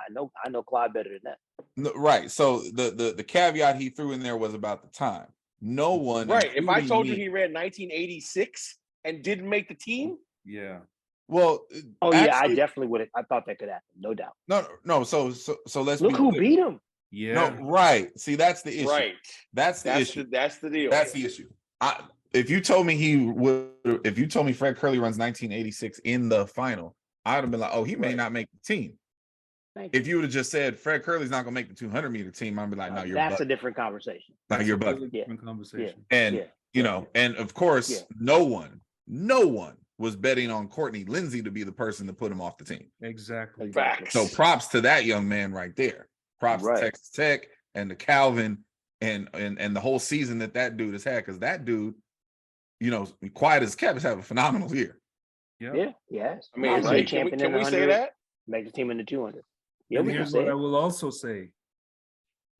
I know Clyde better than that. No, right. So the caveat he threw in there was about the time. No one. Right. If I told you me, he ran 1986 and didn't make the team. Yeah. Well. Oh yeah, I definitely would have. I thought that could happen. No doubt. No. So let's look who beat him. Yeah. No, right. See, that's the issue. Right. That's the issue. That's the deal. That's the issue. If you told me Fred Curley runs 1986 in the final, I'd have been like, oh, he may not make the team. If you would have just said Fred Curley's not going to make the 200 meter team, I'd be like, no, you're. That's a different conversation. Like you're bugging. Different conversation. And and of course, no one was betting on Courtney Lindsay to be the person to put him off the team. Exactly. Facts. So props to that young man right there. Props to Texas Tech and to Calvin and the whole season that dude has had, because that dude, quiet as kept, has had a phenomenal year. Yeah. Yes. I mean, right? Can we say that? Make the team in the 200. Yeah, and here's what I will also say.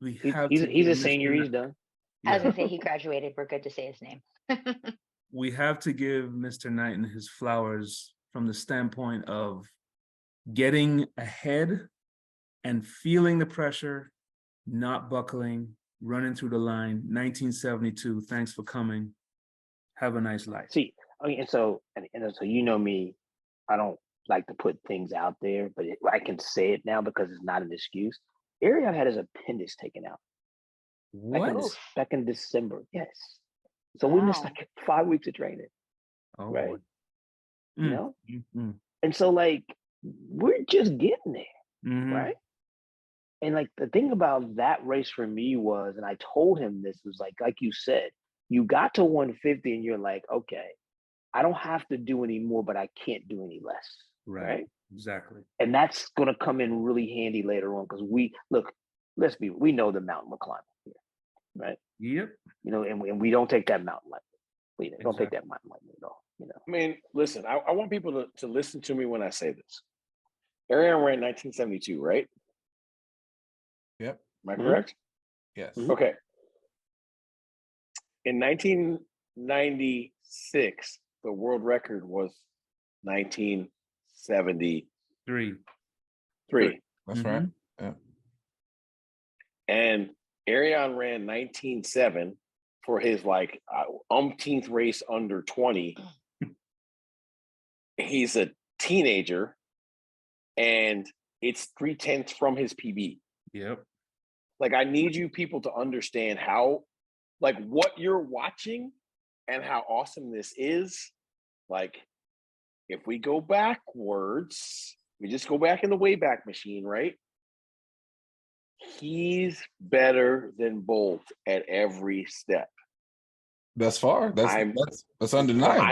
He's a senior. He's done. I was going to say he graduated. We're good to say his name. We have to give Mr. Knighton his flowers from the standpoint of getting ahead and feeling the pressure, not buckling, running through the line. 1972. Thanks for coming. Have a nice life. See, and so you know me, I don't like to put things out there, but I can say it now because it's not an excuse. Arion had his appendix taken out. What? Back in December, yes. So we missed like 5 weeks of training. Oh, right. Boy. You know? Mm-hmm. And so we're just getting there, right? And the thing about that race for me was, and I told him this, was like you said, you got to 150 and you're like, okay, I don't have to do any more, but I can't do any less. Right? Exactly. And that's going to come in really handy later on because we know the mountain we're climbing here, right? Yep. And we don't take that mountain lightly. We don't take that mountain lightly at all. I mean, listen, I want people to listen to me when I say this. Arion ran 1972, right? Yep. Am I correct? Yes. Okay. In 1996, the world record was 1973. That's right. Yeah. And Arion ran 19.7 for his umpteenth race under 20. He's a teenager, and it's 3/10 from his PB. Yep. I need you people to understand how, what you're watching and how awesome this is. If we go backwards, we just go back in the Wayback Machine, right? He's better than Bolt at every step. That's far. That's undeniable.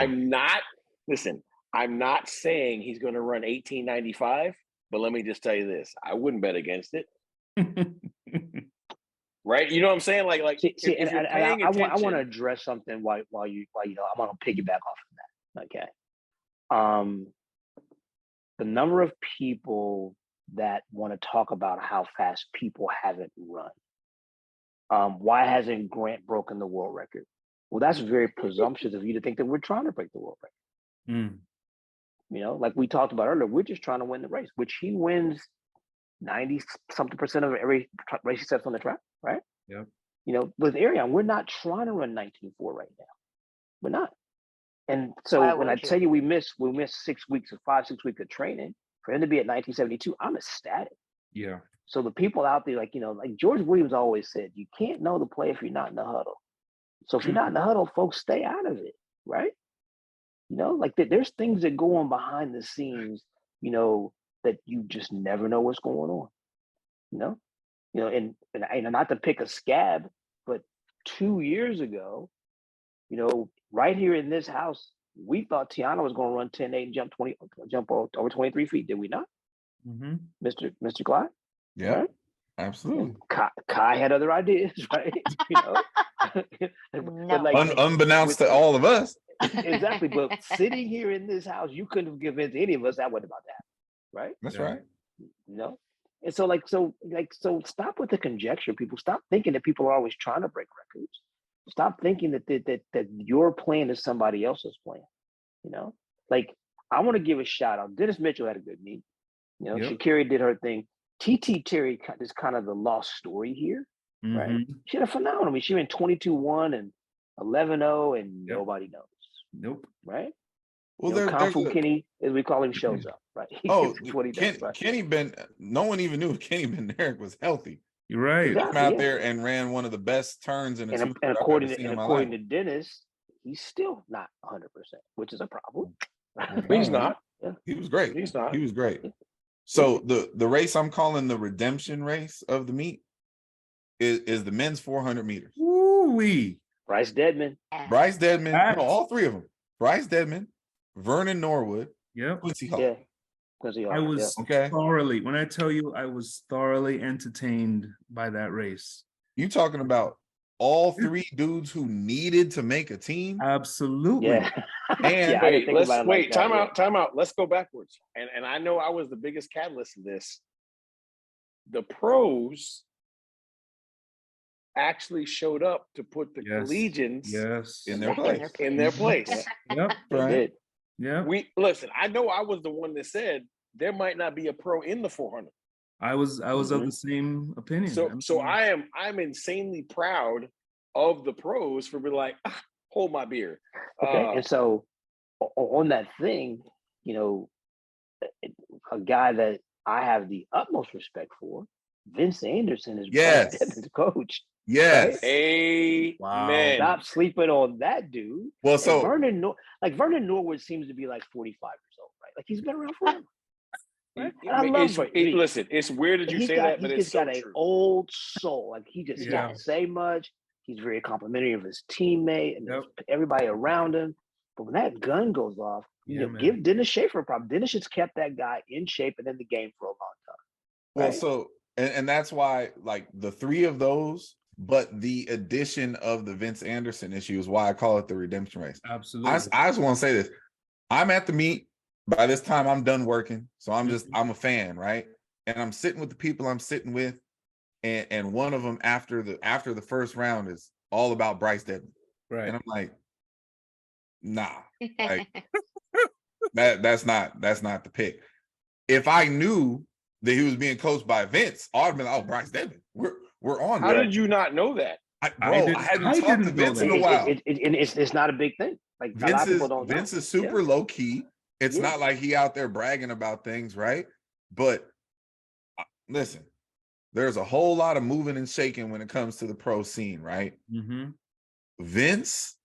I'm not saying he's going to run 1895, but let me just tell you this: I wouldn't bet against it. Right? You know what I'm saying? I want to address something while you I'm going to piggyback off of that. Okay. The number of people that want to talk about how fast people haven't run. Why hasn't Grant broken the world record? Well, that's very presumptuous of you to think that we're trying to break the world record. Like we talked about earlier, we're just trying to win the race, which he wins 90-something% of every race he sets on the track, right? Yep. With Arion, we're not trying to run 19.4 right now. We're not. And so when I tell you we missed 5-6 weeks of training, for him to be at 1972, I'm ecstatic. Yeah. So the people out there, like George Williams always said, you can't know the play if you're not in the huddle. So if you're not in the huddle, folks, stay out of it, right? You know, like there's things that go on behind the scenes, you know, that you just never know what's going on. You know, and not to pick a scab, but 2 years ago, you know, right here in this house, we thought Tiana was going to run 10-8 and jump over 23 feet. Did we not? Mm-hmm. Mr. Clyde? Yeah, Right? absolutely. Kai had other ideas, right? You know, No. Unbeknownst to all of us. Exactly. But sitting here in this house, you couldn't have convinced any of us that wasn't about to happen, right? That's Yeah. right. You know, and so stop with the conjecture, people. Stop thinking that people are always trying to break records. Stop thinking that your plan is somebody else's plan. You know, like I want to give a shout out. Dennis Mitchell had a good meet. You know, Yep. Sha'Carri did her thing. TT Terry is kind of the lost story here, right? Mm-hmm. She had a phenomenal. I mean, she went 22-1 and 11-0, and Yep. nobody knows, Nope. right? Well, You know, Kung there's Fu a Kenny, as we call him, shows up, right? He oh, gets what he does, right? Kenny no one even knew if Kenny Bednarik was healthy. You're right. He came Exactly, out yeah. there and ran one of the best turns in a And two-foot I've ever seen in my life. according to Dennis, he's still not 100%, which is a problem. He's not. He was great. He's not. He was great. So the race I'm calling the redemption race of the meet is the men's 400 meters. Woo-wee. Bryce Deadman. Bryce Deadman, Facts. no, all three of them. Bryce Deadman, Vernon Norwood, Yep. Quincy Hall. Yeah. Quincy Hall, I was Okay. thoroughly, when I tell you, I was thoroughly entertained by that race. You talking about all three dudes who needed to make a team? Absolutely. Yeah. And Yeah, I didn't think Let's about it wait. like that, Time out. Let's go backwards. And I know I was the biggest catalyst of this. The pros actually showed up to put the Yes. collegians Yes. in their place. in their place. Yep. They Right. did. Yep. We listen. I know I was the one that said there might not be a pro in the 400. I was of the same opinion. So Absolutely. I'm insanely proud of the pros for being like, hold my beer. Okay, and so on that thing, you know, a guy that I have the utmost respect for, Vince Anderson, is Yes. Deadman's coach. Yes. Amen. Wow. Stop sleeping on that dude. Well, And so Vernon Norwood seems to be like 45 years old, right? Like he's been around forever. Right? It- And I it- love it's- Vernon. it- listen, it's weird that you say that, but He's it's just so got an true. old soul. Like he just Yeah. doesn't say much. He's very complimentary of his teammate and Yep. everybody around him. But when that gun goes off, you Yeah, know, man. give Dennis Schaefer a problem. Dennis has kept that guy in shape and in the game for a long time. Well, Right? so and that's why, like, the three of those, but the addition of the Vince Anderson issue is why I call it the redemption race. Absolutely. I just want to say this. I'm at the meet. By this time, I'm done working. So I'm a fan, right? And I'm sitting with the people I'm sitting with. And one of them after the first round is all about Bryce Deadman. Right. And I'm like, nah. Like, that's not the pick. If I knew that he was being coached by Vince, I'd have been like, oh, Bryce Deadman. We're on. How that. did you not know that? I didn't- hadn't I talked to didn't know Vince that. in a while. It's not a big thing. Like a lot of people don't know. Vince is super low key. It's Yeah. not like he out there bragging about things, right? But listen, there's a whole lot of moving and shaking when it comes to the pro scene, right? Mm-hmm. Vince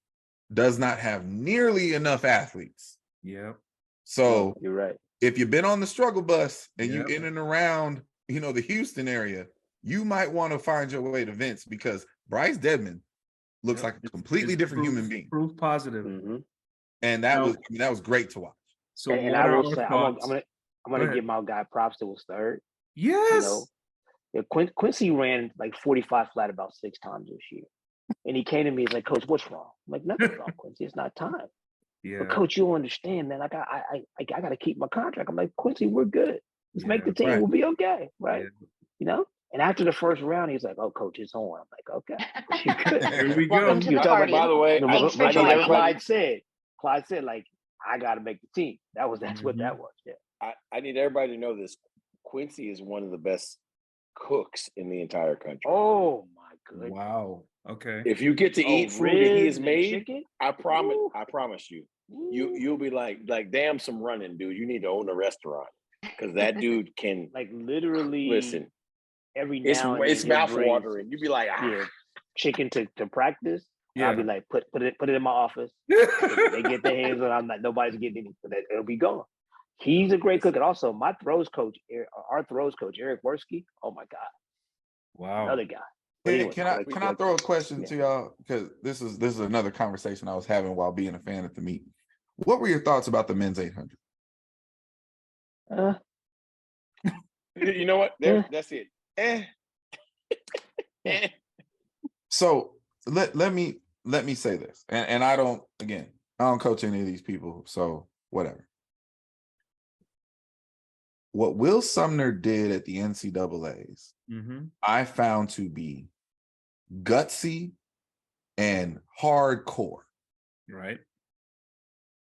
does not have nearly enough athletes. Yep. So You're right. if you've been on the struggle bus and Yep. you in and around, the Houston area, you might want to find your way to Vince because Bryce Deadman looks like a completely It's different proof- human being. Proof positive. Mhm. And that was great to watch. So And what I are will our say, I'm thoughts? gonna Go ahead. give my guy props that was third. Yes. You know, yeah, Quincy ran like 45 flat about 6 times this year. And he came to me, he's like, Coach, what's wrong? I'm like, nothing's wrong, Quincy. It's not time. Yeah. But Coach, you'll understand, man. Like I got to keep my contract. I'm like, Quincy, we're good. Let's make the team. right. We'll be okay, right? Yeah. You know. And after the first round, he's like, "Oh, Coach, it's on." I'm like, "Okay, you good." Here we Welcome go. to You the talk party. By the way, Thanks for Like joining. Clyde said, like, I got to make the team. That's what Mhm. that was. Yeah. I need everybody to know this. Quincy is one of the best cooks in the entire country. Oh my goodness. Wow. Okay. If you get to eat food that he ribs has and made, chicken? I Ooh. promise you, Ooh. you'll be like damn some running, dude. You need to own a restaurant because that dude can like literally listen. every It's now and then it's he'll mouth bring watering. You be like, chicken to practice. Yeah. I'll be like, put it in my office. They get their hands on. I'm not. Nobody's getting any. It'll be gone. He's a great cook, and also my throws coach, our throws coach, Eric Worski. Oh my God, Wow. another guy. But Hey, anyway, can I throw a question yeah. to y'all? Because this is another conversation I was having while being a fan at the meet. What were your thoughts about the men's 800? You know what? That's it. So let me say this, and I don't coach any of these people, so whatever. What Will Sumner did at the NCAAs, I found to be gutsy and hardcore. Right.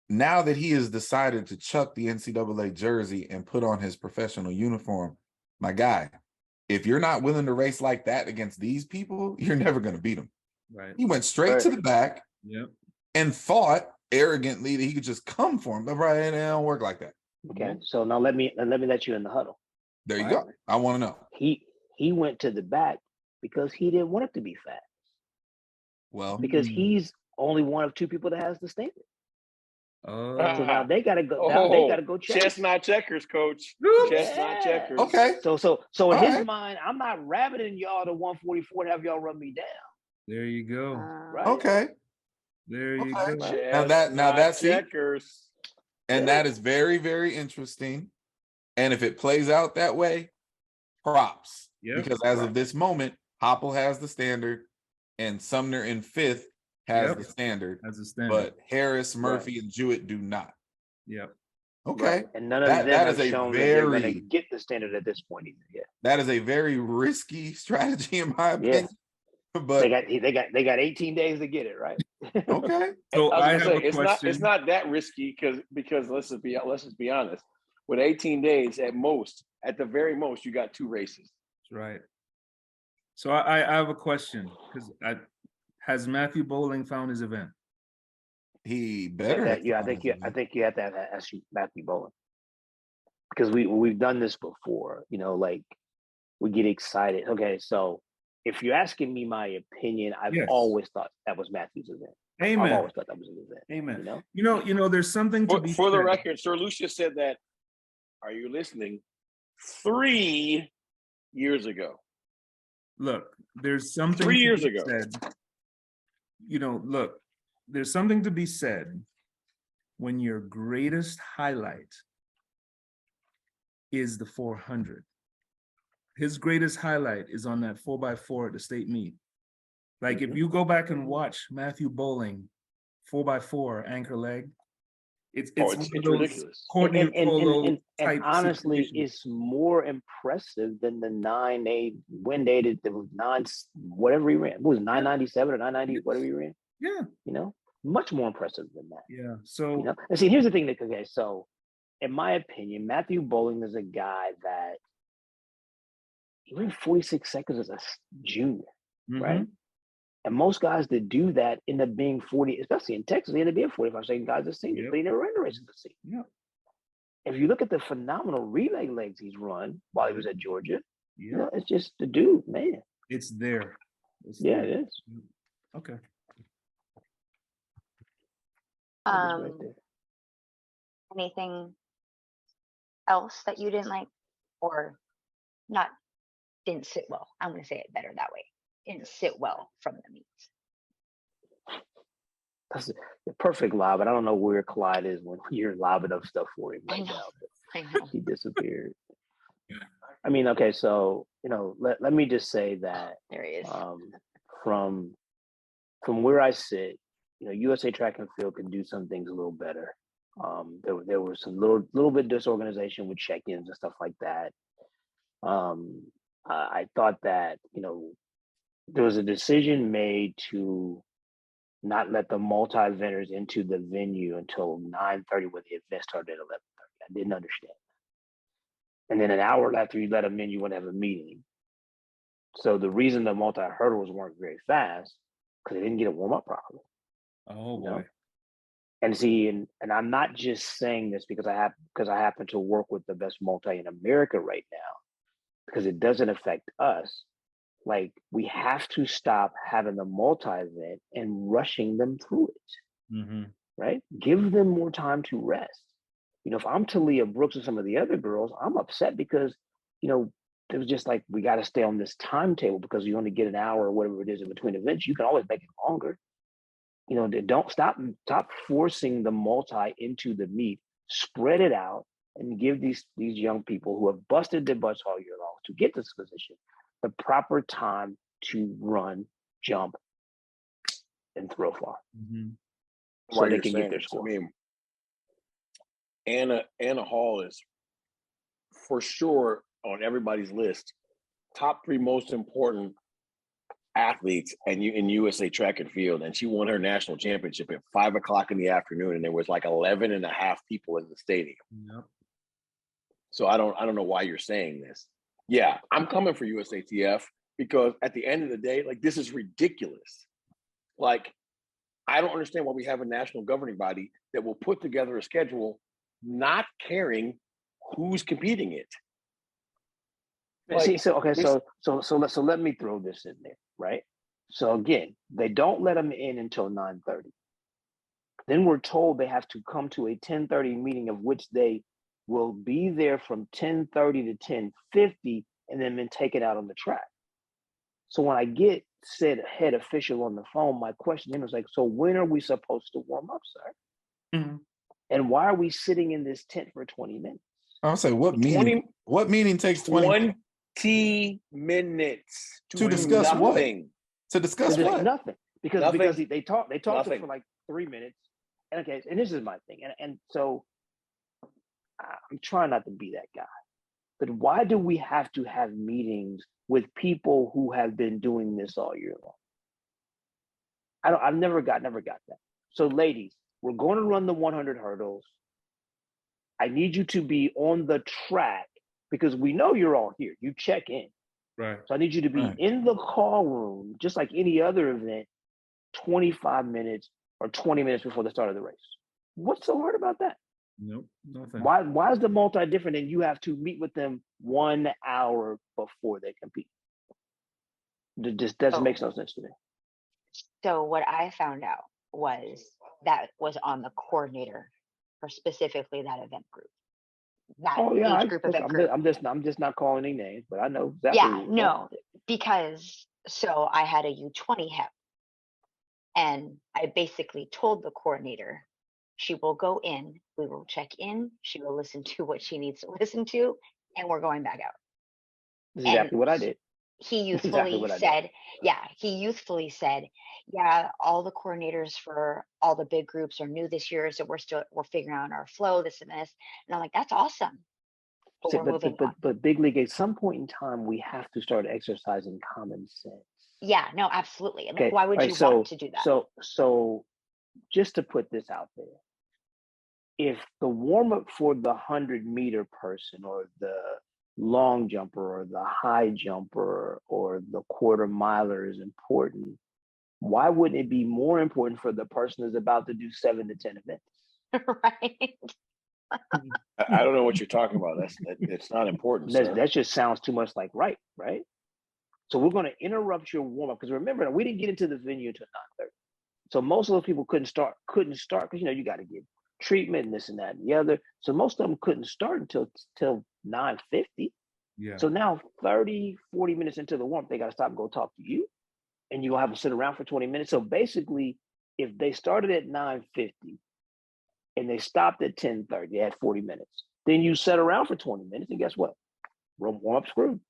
Now that he has decided to chuck the NCAA jersey and put on his professional uniform, my guy, if you're not willing to race like that against these people, you're never going to beat them. Right. He went straight to the back and thought arrogantly that he could just come for him. But right, it don't work like that. Okay, so now let me let you in the huddle. There you go. I want to know. He went to the back because he didn't want it to be fast. Well, because he's only one of two people that has the standard. Oh, so now they gotta go. Now they gotta go check. Chestnut checkers, coach. Chestnut checkers. Okay. So in his mind, I'm not rabbiting y'all to 144 to have y'all run me down. There you go. Right. Okay. There you go. Now that's checkers. And that is very, very interesting. And if it plays out that way, props. Because as of this moment, Hopple has the standard and Sumner in fifth has the standard. But Harris, Murphy, and Jewett do not. Yep. Okay. Right. And none of them have shown that they're going to get the standard at this point either. Yeah. That is a very risky strategy in my opinion. But they got 18 days to get it, right? Okay. So I have a question. It's not that risky because let's just be honest. With 18 days at the very most, you got 2 races. That's right. So I have a question because has Matthew Bowling found his event? He better. I think you have to ask Matthew Bowling because we've done this before. You know, like we get excited. Okay, so if you're asking me my opinion, I've always thought that was Matthew's event. Amen. I've always thought that was his event. Amen. You know, there's something to be for the record. Sir Lucius said that. Are you listening? 3 years ago. Look, there's something 3 years ago. Look, there's something to be said when your greatest highlight is the 400. His greatest highlight is on that 4x4 at the state meet. Like if you go back and watch Matthew Bowling 4x4 anchor leg, it's ridiculous. And honestly, it's more impressive than the 9.8 win date. There was 9 whatever he ran. What was it, 997 or 990 whatever he ran? Yeah. You know, much more impressive than that. Yeah. So and see, here's the thing. Okay, so in my opinion, Matthew Bowling is a guy that he ran 46 seconds as a junior, right? And most guys that do that end up being 40, especially in Texas, they end up being 45 second guys as seniors, but he never ran the race as a senior. If you look at the phenomenal relay legs he's run while he was at Georgia, you know, it's just the dude, man. It's there. It is. Okay. Right there. Anything else that you didn't like or not didn't sit well? I'm going to say it better that way. Didn't sit well from the meets. That's the perfect lob, but I don't know where Clyde is when you're lobbing up stuff for him right now. I know. He disappeared. I mean, okay, so let me just say that there he is. From where I sit, USA Track and Field can do some things a little better. There was some little bit disorganization with check-ins and stuff like that. I thought that there was a decision made to not let the multi-vendors into the venue until 9:30 when the event started at 11:30. I didn't understand. And then an hour after you let them in, you want to have a meeting. So the reason the multi-hurdles weren't very fast because they didn't get a warm-up properly. Oh boy. And see, and I'm not just saying this because I happen to work with the best multi in America right now, because it doesn't affect us. Like, we have to stop having the multi-event and rushing them through it, right? Give them more time to rest. You know, if I'm Talia Brooks and some of the other girls, I'm upset because, you know, it was just like, we got to stay on this timetable because you only get an hour or whatever it is in between events. You can always make it longer. You know, don't stop forcing the multi into the meet. Spread it out and give these young people who have busted their butts all year long to get this position the proper time to run, jump, and throw far, so they can get their score. I mean, Anna Hall is for sure on everybody's list, top 3 most important athletes in USA track and field, and she won her national championship at 5 o'clock in the afternoon, and there was like 11 and a half people in the stadium. Yep. So I don't know why you're saying this. Yeah, I'm coming for USATF because at the end of the day, like, this is ridiculous. Like, I don't understand why we have a national governing body that will put together a schedule not caring who's competing it. Like, see, so let me throw this in there, right? So again, they don't let them in until 9:30. Then we're told they have to come to a 10:30 meeting, of which they will be there from 10:30 to 10:50, and then take it out on the track. So when I get said head official on the phone, my question was like, so when are we supposed to warm up, sir? And why are we sitting in this tent for 20 minutes? I'll say, what meeting? What meeting takes 20 minutes to discuss what? To discuss what? Nothing. Because they talked to for like 3 minutes. And okay, and this is my thing. And so I'm trying not to be that guy. But why do we have to have meetings with people who have been doing this all year long? I've never got that. So ladies, we're going to run the 100 hurdles. I need you to be on the track because we know you're all here. You check in. Right. So I need you to be in the call room, just like any other event, 25 minutes or 20 minutes before the start of the race. What's so hard about that? Nope, nothing. Why is the multi different and you have to meet with them 1 hour before they compete? It just doesn't make no sense to me. So what I found out was that was on the coordinator for specifically that event group. I'm just not calling any names, but I know exactly. Yeah, no, because so I had a U20 hep, and I basically told the coordinator, she will go in, we will check in, she will listen to what she needs to listen to, and we're going back out. This is exactly what I did. He youthfully said, yeah, all the coordinators for all the big groups are new this year, so we're figuring out our flow, this and this. And I'm like, that's awesome. But big league, at some point in time, we have to start exercising common sense. Yeah, no, absolutely. Okay. Like, why would you want to do that? So just to put this out there, if the warm up for the 100-meter person or the long jumper or the high jumper or the quarter miler is important, why wouldn't it be more important for the person who's about to do 7 to 10 events? Right. I don't know what you're talking about. It's not important. That just sounds too much like right? So we're going to interrupt your warm up because remember, we didn't get into the venue until 9:30. So most of those people couldn't start because you got to get treatment and this and that and the other. So most of them couldn't start until 9:50. Yeah. So now 30, 40 minutes into the warm, they got to stop and go talk to you, and you'll have to sit around for 20 minutes. So basically, if they started at 9:50 and they stopped at 10:30, they had 40 minutes. Then you sat around for 20 minutes, and guess what? Warm up screwed,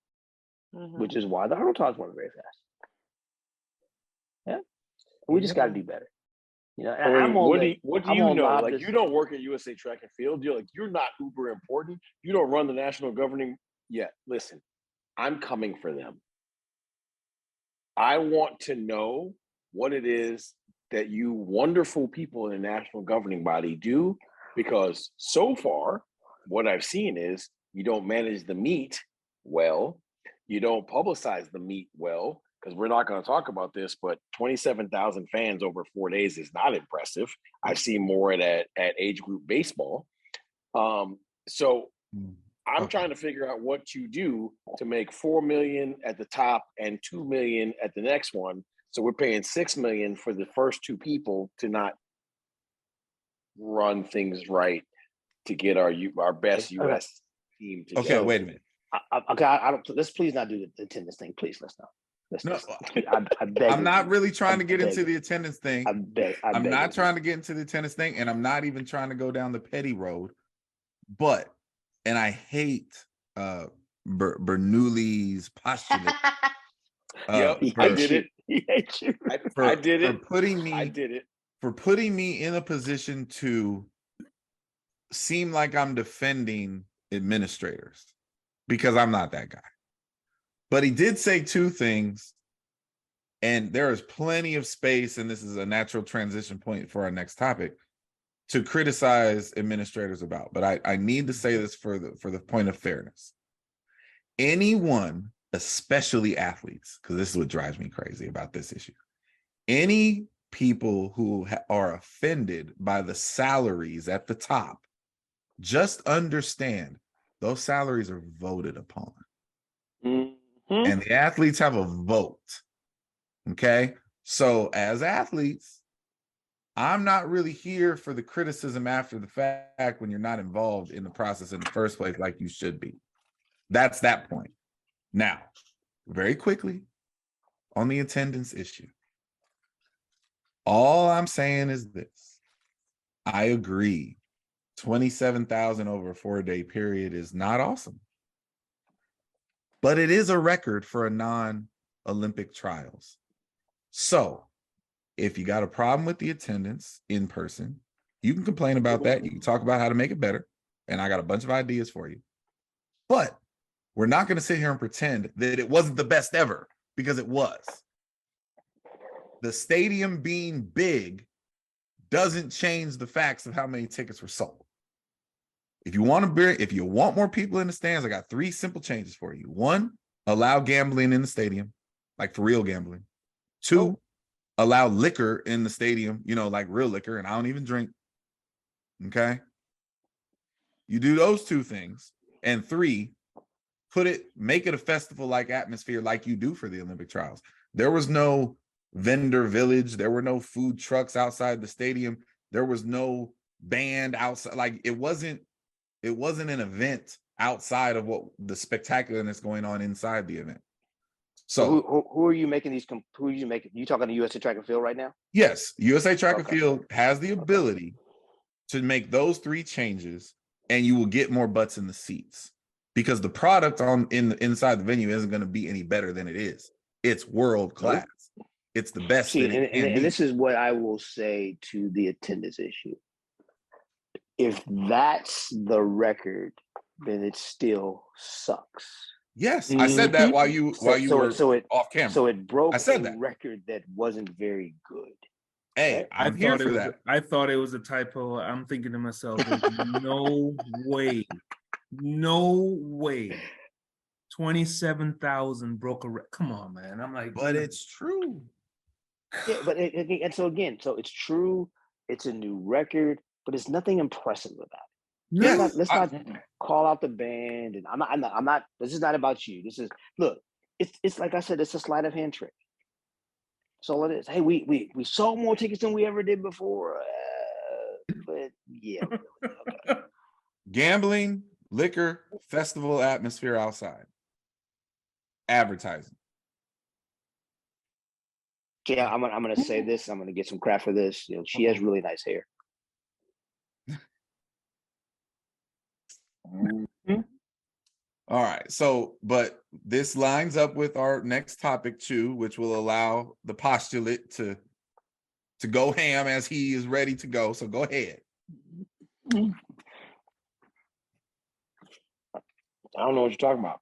which is why the hurdle times weren't very fast. Yeah, we just got to do better. You know, and what do you know? Like, you don't work at USA Track and Field. You're not uber important. You don't run the national governing yet. Listen, I'm coming for them. I want to know what it is that you wonderful people in the national governing body do, because so far, what I've seen is you don't manage the meet well. You don't publicize the meet well, because we're not going to talk about this, but 27,000 fans over 4 days is not impressive. I've seen more at age group baseball. So I'm Okay. trying to figure out what you do to make 4 million at the top and 2 million at the next one. So we're paying 6 million for the first two people to not run things right to get our best US team together. Okay, wait a minute. I don't. Let's please not do the attendance thing. Please, let's not. No, I beg. I'm not really trying I to get beg into it. the attendance thing. I beg. I'm not trying to get into the attendance thing, and I'm not even trying to go down the petty road. But, and I hate Bernoulli's postulate. Yep, I did it. He hates you. I did it. I did it. For putting me in a position to seem like I'm defending administrators, because I'm not that guy. But he did say two things, and there is plenty of space, and this is a natural transition point for our next topic, to criticize administrators about. But I need to say this for the point of fairness. Anyone, especially athletes, because this is what drives me crazy about this issue, any people who are offended by the salaries at the top, just understand those salaries are voted upon. And the athletes have a vote. Okay. So as athletes, I'm not really here for the criticism after the fact when you're not involved in the process in the first place like you should be. That's that point. Now, very quickly, on the attendance issue, all I'm saying is this. I agree. 27,000 over a 4-day period is not awesome. But it is a record for a non-Olympic trials. So if you got a problem with the attendance in person, you can complain about that. You can talk about how to make it better. And I got a bunch of ideas for you. But we're not going to sit here and pretend that it wasn't the best ever, because it was. The stadium being big doesn't change the facts of how many tickets were sold. If you want more people in the stands, I got 3 simple changes for you. 1, allow gambling in the stadium, like for real gambling. 2, allow liquor in the stadium, like real liquor, and I don't even drink. Okay? You do those 2 things. And 3, make it a festival-like atmosphere like you do for the Olympic trials. There was no vendor village. There were no food trucks outside the stadium. There was no band outside. Like it wasn't an event outside of what the spectacularness going on inside the event. So who are you making these? Who are you making? You talking to USA Track and Field right now? Yes, USA Track and Field has the ability to make those 3 changes, and you will get more butts in the seats, because the product inside the venue isn't going to be any better than it is. It's world class. Nope. It's the best. See, and this is what I will say to the attendance issue. If that's the record, then it still sucks. Yes, I said that while you were off camera. So it broke a record that wasn't very good. Hey, I'm here for that. I thought it was a typo. I'm thinking to myself, no way. 27,000 broke a record. Come on, man. I'm like, but it's true. Yeah, but so it's true. It's a new record, but it's nothing impressive about it. Let's not call out the band. And I'm not. This is not about you. It's like I said. It's a sleight of hand trick. That's all it is. Hey, we sold more tickets than we ever did before. But yeah, okay. Gambling, liquor, festival atmosphere outside. Advertising. Yeah, I'm gonna say this. I'm gonna get some crap for this. She has really nice hair. All right. So, but this lines up with our next topic too, which will allow the postulate to go ham as he is ready to go. So go ahead. I don't know what you're talking about.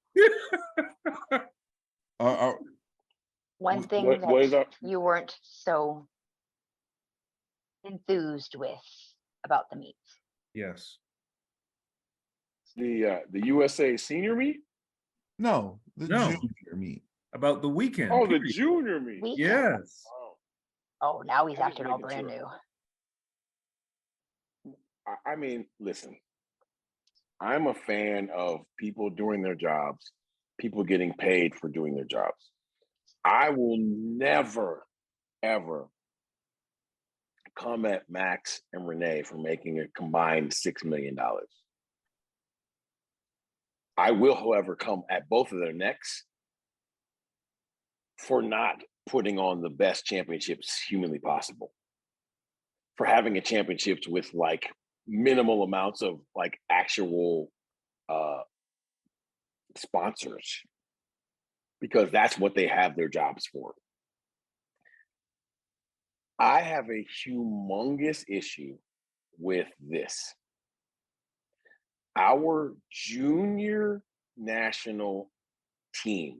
One thing that you weren't so enthused with about the meet. Yes. The USA senior meet? No, junior meet. About the weekend. Oh, period. The junior meet. Weekend. Yes. Oh, now he's acting all brand new. I mean, listen. I'm a fan of people doing their jobs, people getting paid for doing their jobs. I will never, ever come at Max and Renee for making a combined $6 million. I will, however, come at both of their necks for not putting on the best championships humanly possible, for having a championships with like minimal amounts of like actual sponsors, because that's what they have their jobs for. I have a humongous issue with this. Our junior national team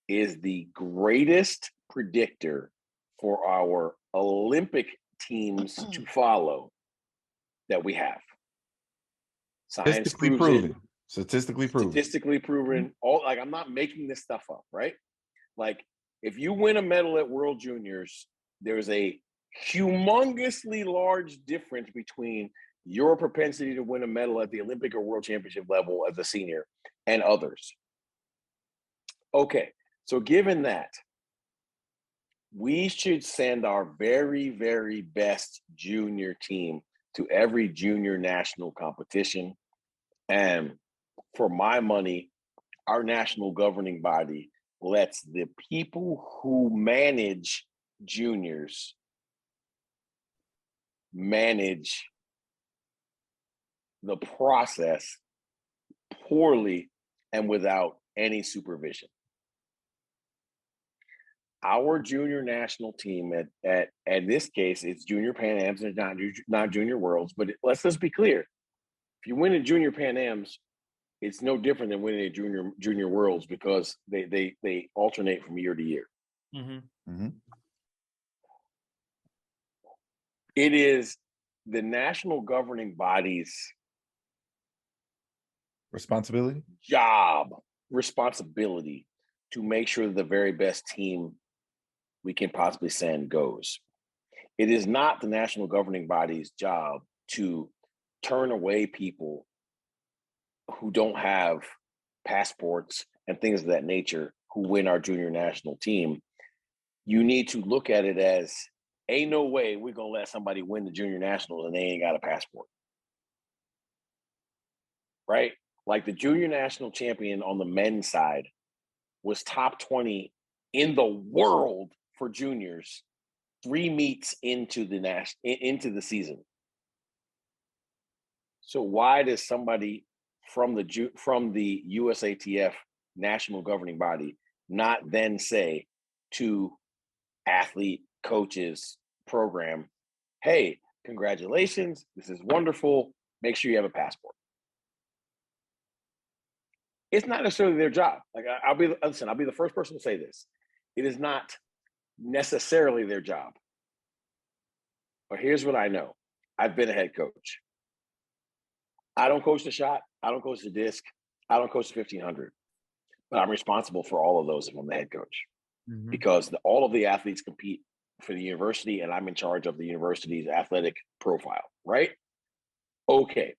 is the greatest predictor for our Olympic teams to follow that we have. Science Statistically proven. Statistically proven. Statistically proven. All like, I'm not making this stuff up, right? Like, if you win a medal at World Juniors, there's a humongously large difference between your propensity to win a medal at the Olympic or World Championship level as a senior and others. Okay, so given that, we should send our very, very best junior team to every junior national competition. And for my money, our national governing body lets the people who manage juniors manage the process poorly and without any supervision. Our junior national team at this case, it's junior Pan Ams and not junior worlds, but let's just be clear. If you win a junior Pan Ams, it's no different than winning a junior worlds, because they alternate from year to year. Mm-hmm. Mm-hmm. It is the national governing body's responsibility to make sure that the very best team we can possibly send goes. It is not the national governing body's job to turn away people who don't have passports and things of that nature who win our junior national team. You need to look at it as, ain't no way we're going to let somebody win the junior nationals and they ain't got a passport. Right? Like, the junior national champion on the men's side was top 20 in the world for juniors 3 meets into the season. So why does somebody from the USATF national governing body not then say to athlete, coaches, program, hey, congratulations, this is wonderful, make sure you have a passport? It's not necessarily their job. Like, I'll be the first person to say this. It is not necessarily their job. But here's what I know. I've been a head coach. I don't coach the shot. I don't coach the disc. I don't coach the 1500. But I'm responsible for all of those if I'm the head coach. Mm-hmm. Because all of the athletes compete for the university, and I'm in charge of the university's athletic profile, right? Okay.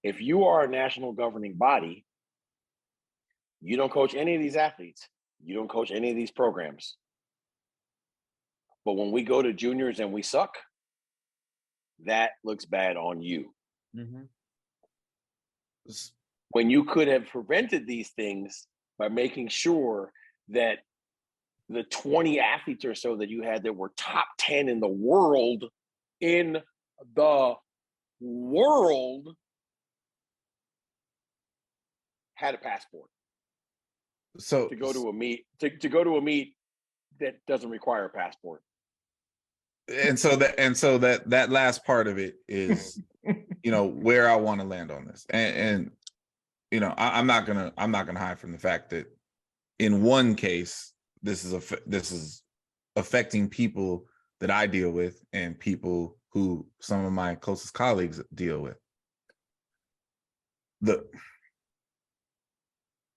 If you are a national governing body, you don't coach any of these athletes. You don't coach any of these programs. But when we go to juniors and we suck, that looks bad on you. Mm-hmm. When you could have prevented these things by making sure that the 20 athletes or so that you had that were top 10 in the world had a passport. So to go to a meet that doesn't require a passport. And so that last part of it is, where I want to land on this. And I'm not gonna hide from the fact that in one case, this is affecting people that I deal with and people who some of my closest colleagues deal with.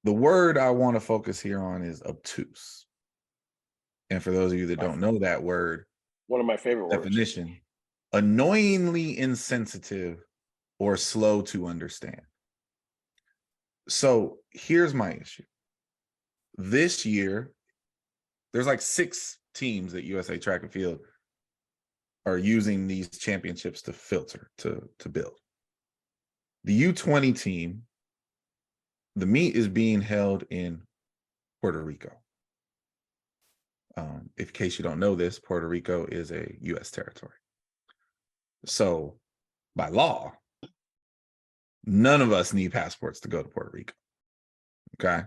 The word I want to focus here on is obtuse. And for those of you that don't know that word, one of my favorite definition, words. Annoyingly insensitive or slow to understand. So here's my issue. This year, there's like 6 teams that USA Track and Field are using these championships to filter, to build. The U20 team, the meet is being held in Puerto Rico. In case you don't know this, Puerto Rico is a U.S. territory. So by law, none of us need passports to go to Puerto Rico. Okay.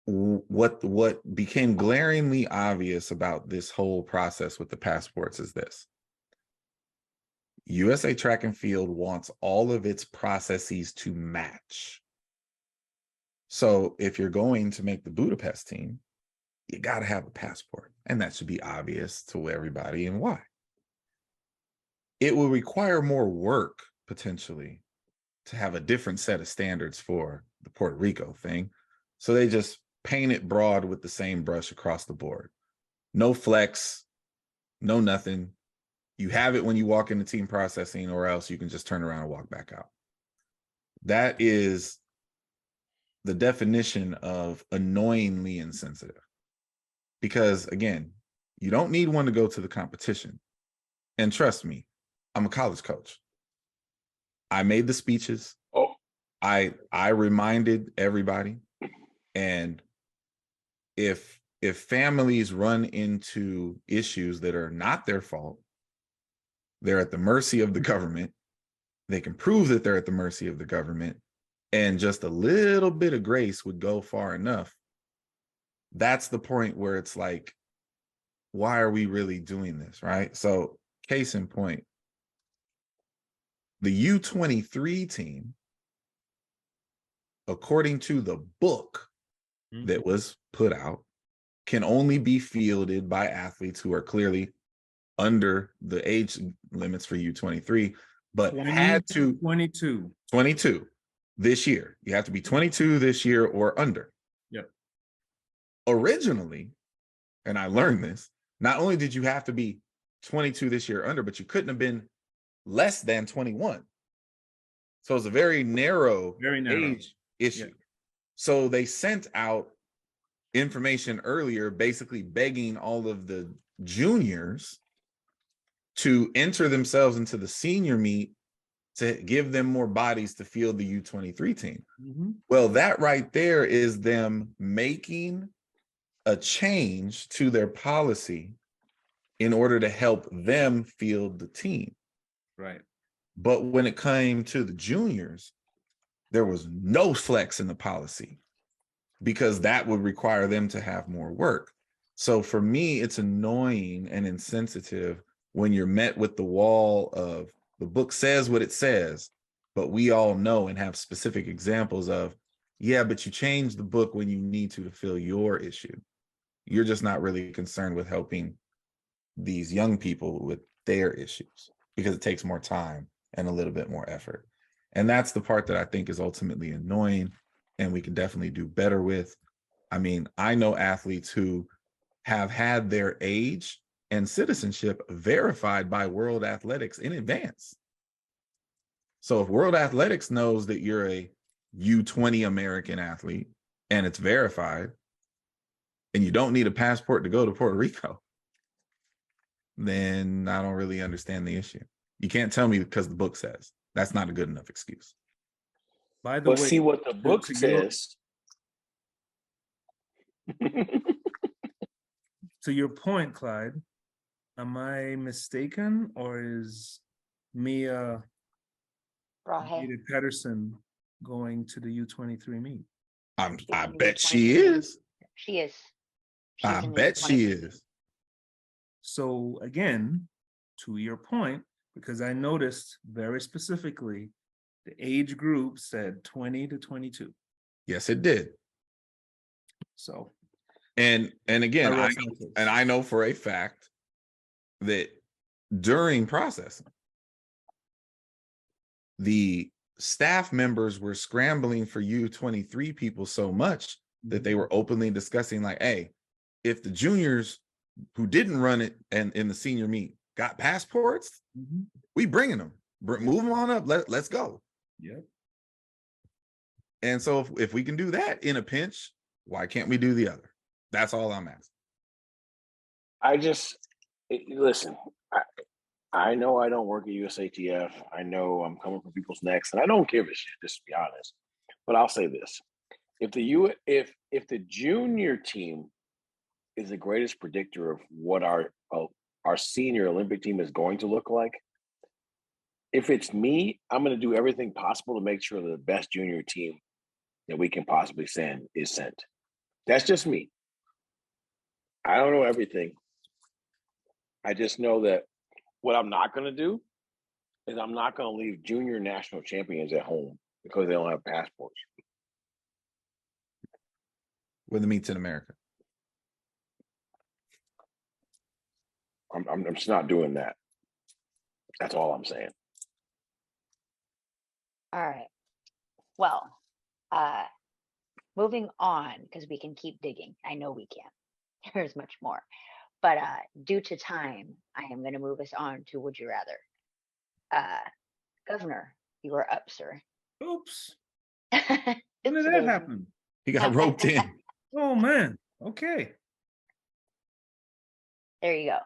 What became glaringly obvious about this whole process with the passports is this. USA Track and Field wants all of its processes to match. So if you're going to make the Budapest team, you got to have a passport, and that should be obvious to everybody and why. It will require more work potentially to have a different set of standards for the Puerto Rico thing. So they just paint it broad with the same brush across the board. No flex, no nothing. You have it when you walk into team processing, or else you can just turn around and walk back out. That is the definition of annoyingly insensitive. Because again, you don't need one to go to the competition. And trust me, I'm a college coach. I made the speeches. Oh, I reminded everybody. And if families run into issues that are not their fault, they're at the mercy of the government. They can prove that they're at the mercy of the government, and just a little bit of grace would go far enough. That's the point where it's like, why are we really doing this, right? So case in point, the U23 team, according to the book that was put out, can only be fielded by athletes who are clearly under the age limits for U23, but had to 22 this year. You have to be 22 this year or under. Yep. Originally, and I learned this, not only did you have to be 22 this year or under, but you couldn't have been less than 21. So it's a very narrow age issue. Yep. So they sent out information earlier, basically begging all of the juniors to enter themselves into the senior meet to give them more bodies to field the U23 team. Well, that right there is them making a change to their policy in order to help them field the team. Right. But when it came to the juniors, there was no flex in the policy because that would require them to have more work. So for me, it's annoying and insensitive when you're met with the wall of the book says what it says, but we all know and have specific examples of, yeah, but you change the book when you need to fill your issue. You're just not really concerned with helping these young people with their issues because it takes more time and a little bit more effort. And that's the part that I think is ultimately annoying and we can definitely do better with. I mean, I know athletes who have had their age and citizenship verified by World Athletics in advance. So if World Athletics knows that you're a U20 American athlete and it's verified and you don't need a passport to go to Puerto Rico, then I don't really understand the issue. You can't tell me because the book says. That's not a good enough excuse. By the way, see what the book says. To your point, Clyde, am I mistaken, or is Mia Pedersen going to the U23 meet? I bet she is. She is. I bet she is. So again, to your point, because I noticed very specifically, the age group said 20 to 22. Yes, it did. So, and again, I know for a fact that during processing, the staff members were scrambling for U23 people so much that they were openly discussing like, hey, if the juniors who didn't run it and in the senior meet got passports, we bringing them, move them on up. Let's go. Yep. And so if we can do that in a pinch, why can't we do the other? That's all I'm asking. Listen, I know I don't work at USATF. I know I'm coming for people's necks, and I don't give a shit, just to be honest. But I'll say this: if the junior team is the greatest predictor of what our senior Olympic team is going to look like, if it's me, I'm going to do everything possible to make sure that the best junior team that we can possibly send is sent. That's just me. I don't know everything. I just know that what I'm not going to do is I'm not going to leave junior national champions at home because they don't have passports. With the meets in America. I'm just not doing that. That's all I'm saying. All right. Well, moving on, because we can keep digging. I know we can. There's much more. But due to time, I am going to move us on to Would You Rather. Governor, you are up, sir. Oops. When did that happen? He got roped in. Oh, man. Okay. There you go.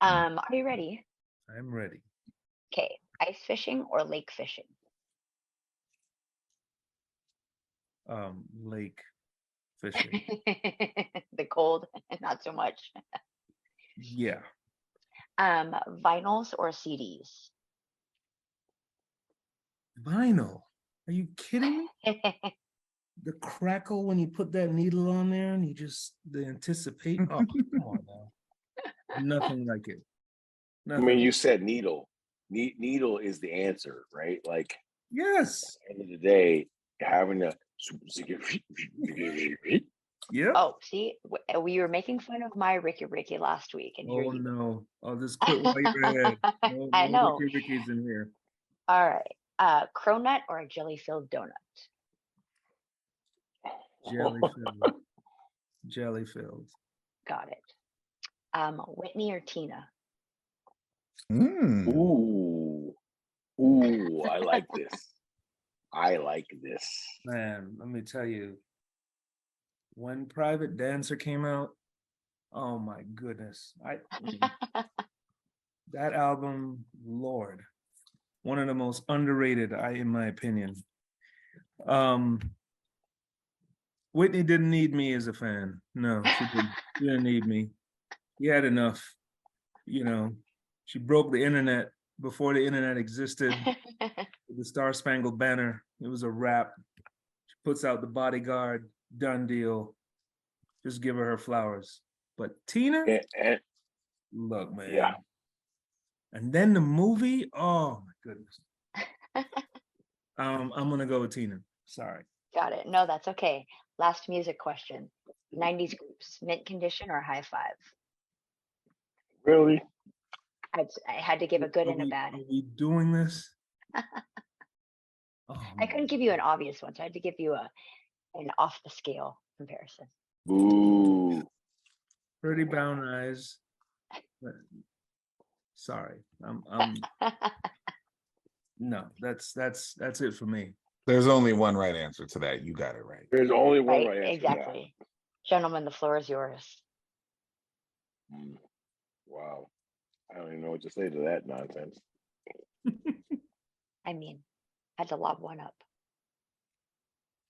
Are you ready? I'm ready. Okay. Ice fishing or lake fishing? Lake fishing. The cold, not so much. Yeah. Vinyls or CDs? Vinyl. Are you kidding me? The crackle when you put that needle on there and the anticipate. Oh, come on now. Nothing like it. Nothing. I mean, you said needle. Needle is the answer, right? Like, yes. at the end of the day, having to. Yeah. Oh, see, we were making fun of my Ricky last week, and here Oh you go. no! I'll just quit while you're ahead. No, I know. Ricky's in here. All right. Cronut or a jelly-filled donut? Jelly filled. Jelly filled. Got it. Whitney or Tina? Ooh, I like this. I like this. Man, let me tell you, when Private Dancer came out, oh my goodness. That album, Lord, one of the most underrated, in my opinion. Whitney didn't need me as a fan. No, she didn't need me. He had enough. You know, she broke the internet before the internet existed. The Star Spangled Banner. It was a wrap. She puts out The Bodyguard. Done deal. Just give her flowers. But Tina, look, man. Yeah. And then the movie. Oh my goodness. I'm gonna go with Tina. Sorry. Got it. No, that's okay. Last music question. 90s groups, Mint Condition or High Five? Really? I had to give a good and a bad. Are we doing this? Oh, I couldn't give you an obvious one, so I had to give you an off the scale comparison. Ooh. Pretty Brown Eyes. Sorry. No, that's it for me. There's only one right answer to that. You got it right. There's only one right answer. Exactly. Gentlemen, the floor is yours. Wow. I don't even know what to say to that nonsense. I mean, had to lob one up.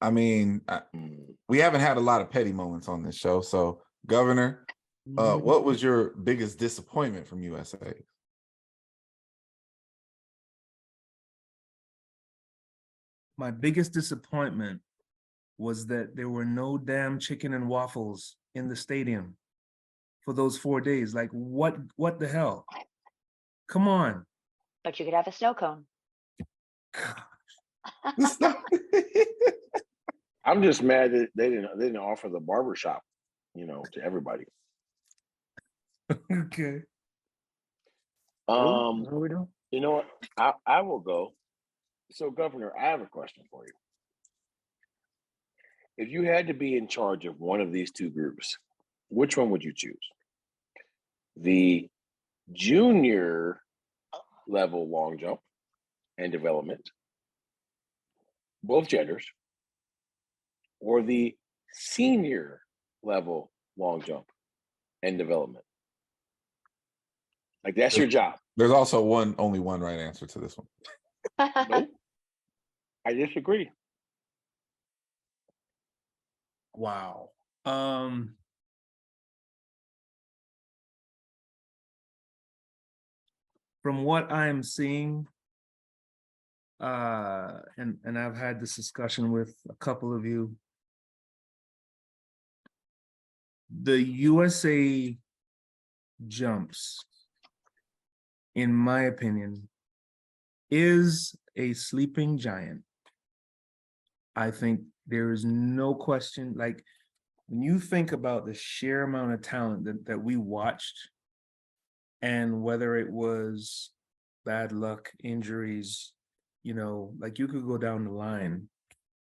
I mean, we haven't had a lot of petty moments on this show. So, Governor, what was your biggest disappointment from USA? My biggest disappointment was that there were no damn chicken and waffles in the stadium for those 4 days. Like, what the hell? Come on. But you could have a snow cone. I'm just mad that they didn't offer the barbershop, to everybody. Okay. You know what? I will go. So, Governor, I have a question for you. If you had to be in charge of one of these two groups, which one would you choose? The junior level long jump and development, both genders, or the senior level long jump and development? Like, that's your job. There's also only one right answer to this one. Nope. I disagree. Wow. From what I'm seeing, and I've had this discussion with a couple of you, the USA jumps, in my opinion, is a sleeping giant. I think there is no question, like, when you think about the sheer amount of talent that we watched, and whether it was bad luck, injuries, you know, like you could go down the line.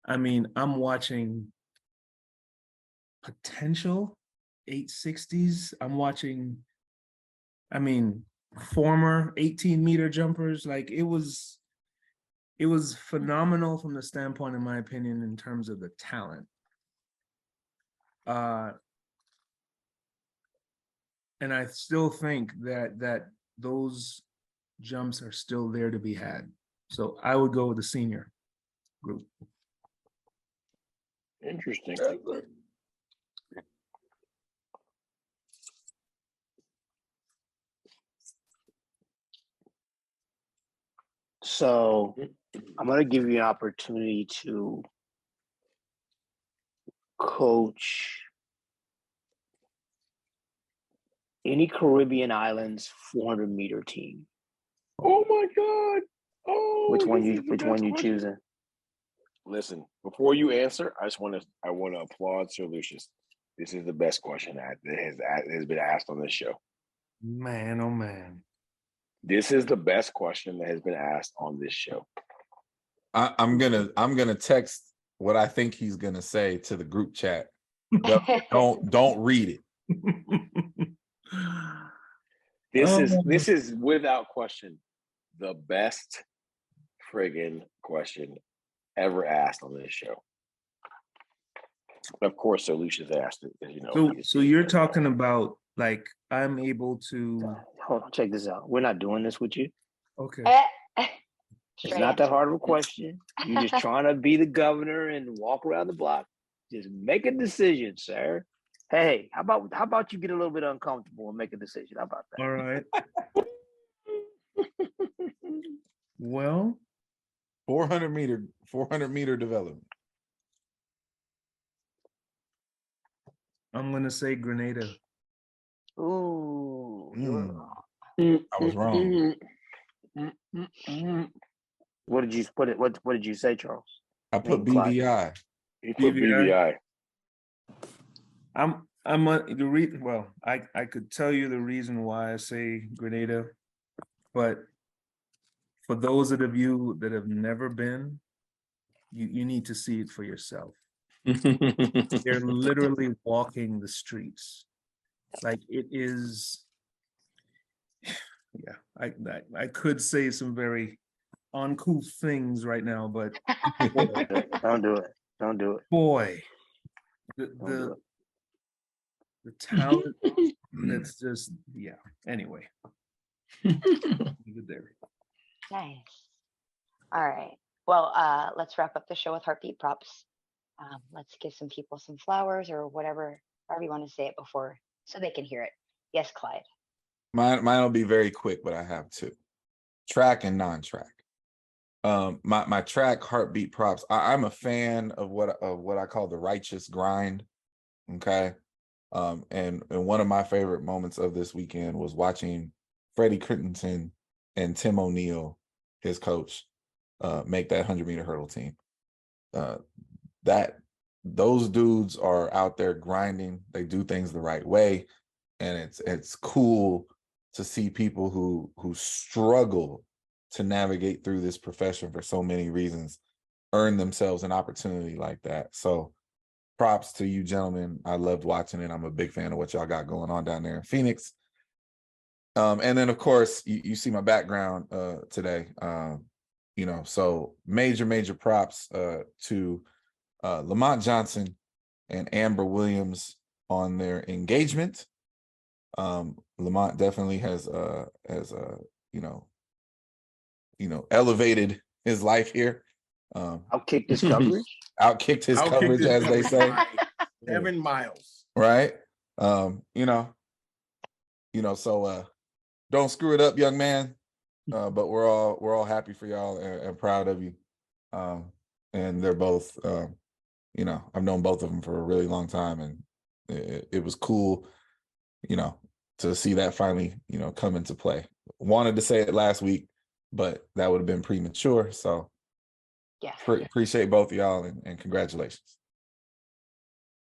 I mean, I'm watching potential 860s. I'm watching, I mean, former 18-meter jumpers. Like, it was phenomenal from the standpoint, in my opinion, in terms of the talent. And I still think that those jumps are still there to be had. So I would go with the senior group. Interesting. So I'm going to give you an opportunity to coach any Caribbean islands 400-meter team. Oh my God. Oh, Which one this is the you best question. choosing? Listen, before you answer, I want to applaud Sir Lucius. This is the best question that has been asked on this show. Man, oh man. This is the best question that has been asked on this show. I'm gonna text what I think he's gonna say to the group chat. Don't read it. This is without question the best friggin' question ever asked on this show. Of course, Sir Lucius asked it, you know. So you're talking about, like, I'm able to. Hold on, check this out. We're not doing this with you. Okay. It's not that hard of a question. You're just trying to be the governor and walk around the block. Just make a decision, sir. Hey, how about you get a little bit uncomfortable and make a decision? How about that? All right. Well, 400 meter development. I'm gonna say Grenada. Ooh. I was wrong. What did you put it? What did you say, Charles? I put BVI. He put BVI. I could tell you the reason why I say Grenada, but for those of you that have never been, you need to see it for yourself. They're literally walking the streets. Like, it is. Yeah, I could say some very uncouth things right now, but Don't do it. Don't do it. boy, the talent, that's just, yeah. Anyway, leave it there. Nice. All right. Well, let's wrap up the show with heartbeat props. Let's give some people some flowers or whatever, however you want to say it before, so they can hear it. Yes, Clyde. Mine will be very quick, but I have two: track and non-track. My track heartbeat props. I'm a fan of what I call the righteous grind. Okay. And one of my favorite moments of this weekend was watching Freddie Crittenton and Tim O'Neill, his coach, make that 100-meter hurdle team. Those dudes are out there grinding. They do things the right way, and it's cool to see people who struggle to navigate through this profession for so many reasons earn themselves an opportunity like that. So props to you gentlemen. I loved watching it. I'm a big fan of what y'all got going on down there in Phoenix. And then of course you see my background today. So major props to Lamont Johnson and Amber Williams on their engagement. Lamont definitely has elevated his life here. Outkicked his coverage. Outkicked his coverage, as they say. 7 miles. Right. So don't screw it up, young man. But we're all happy for y'all and proud of you. And they're both, I've known both of them for a really long time, and it was cool, to see that finally, come into play. Wanted to say it last week, but that would have been premature. So Yes. appreciate both of y'all and congratulations.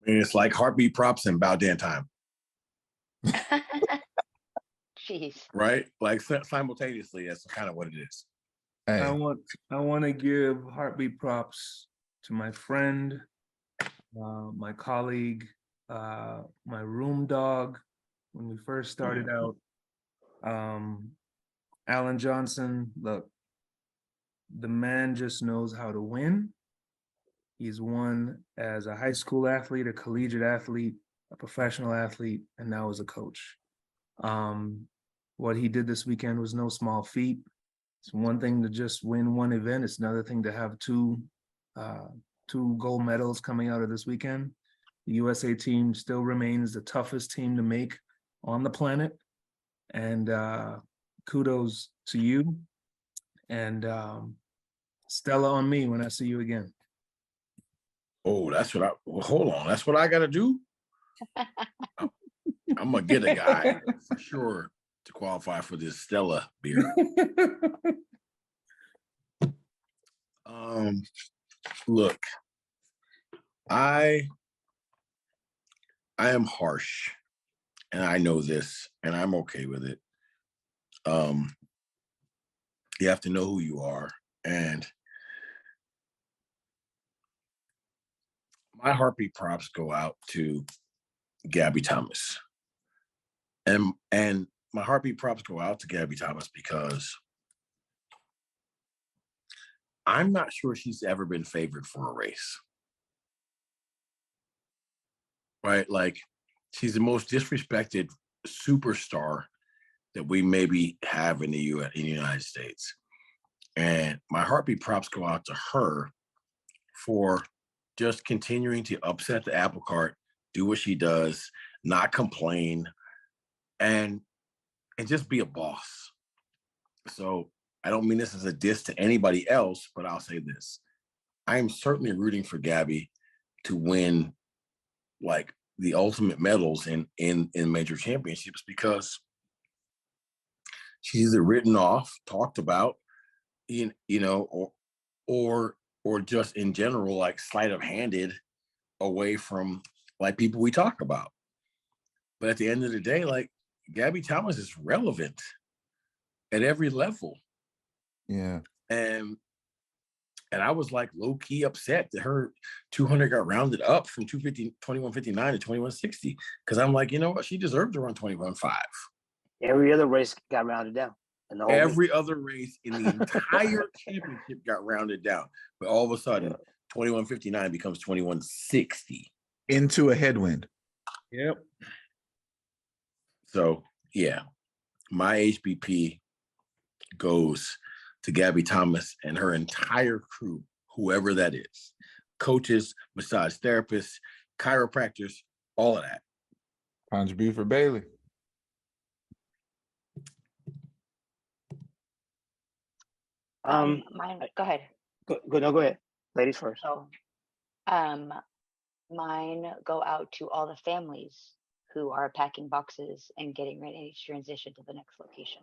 And it's like heartbeat props and bow down time, Jeez. right? Like simultaneously, that's kind of what it is. Hey, I want to give heartbeat props to my friend, my colleague, my room dog when we first started out. Alan Johnson, look, the man just knows how to win. He's won as a high school athlete, a collegiate athlete, a professional athlete, and now as a coach. What he did this weekend was no small feat. It's one thing to just win one event. It's another thing to have two gold medals coming out of this weekend. The USA team still remains the toughest team to make on the planet. And kudos to you. And Stella on me when I see you again. Oh, hold on. That's what I got to do? I'm going to get a guy for sure to qualify for this Stella beer. Look, I am harsh, and I know this, and I'm okay with it. You have to know who you are, and my heartbeat props go out to Gabby Thomas, and my heartbeat props go out to Gabby Thomas because I'm not sure she's ever been favored for a race. Right? Like, she's the most disrespected superstar that we maybe have in the United States. And my heartbeat props go out to her for just continuing to upset the apple cart, do what she does, not complain, and just be a boss. So I don't mean this as a diss to anybody else, but I'll say this. I am certainly rooting for Gabby to win like the ultimate medals in major championships, because she's either written off, talked about, or just in general, like sleight of handed away from like people we talk about. But at the end of the day, like, Gabby Thomas is relevant at every level. yeah. And I was like low key upset that her 200 got rounded up from 2159 to 2160. Cause I'm like, you know what? She deserved to run 21.5. Every other race got rounded down. And every other race in the entire championship got rounded down. But all of a sudden, 2159 becomes 2160. Into a headwind. Yep. So yeah, my HBP goes to Gabby Thomas and her entire crew, whoever that is. Coaches, massage therapists, chiropractors, all of that. Pound Buford Bailey. Mine, go ahead. Go ahead. Ladies first. So, mine go out to all the families who are packing boxes and getting ready to transition to the next location.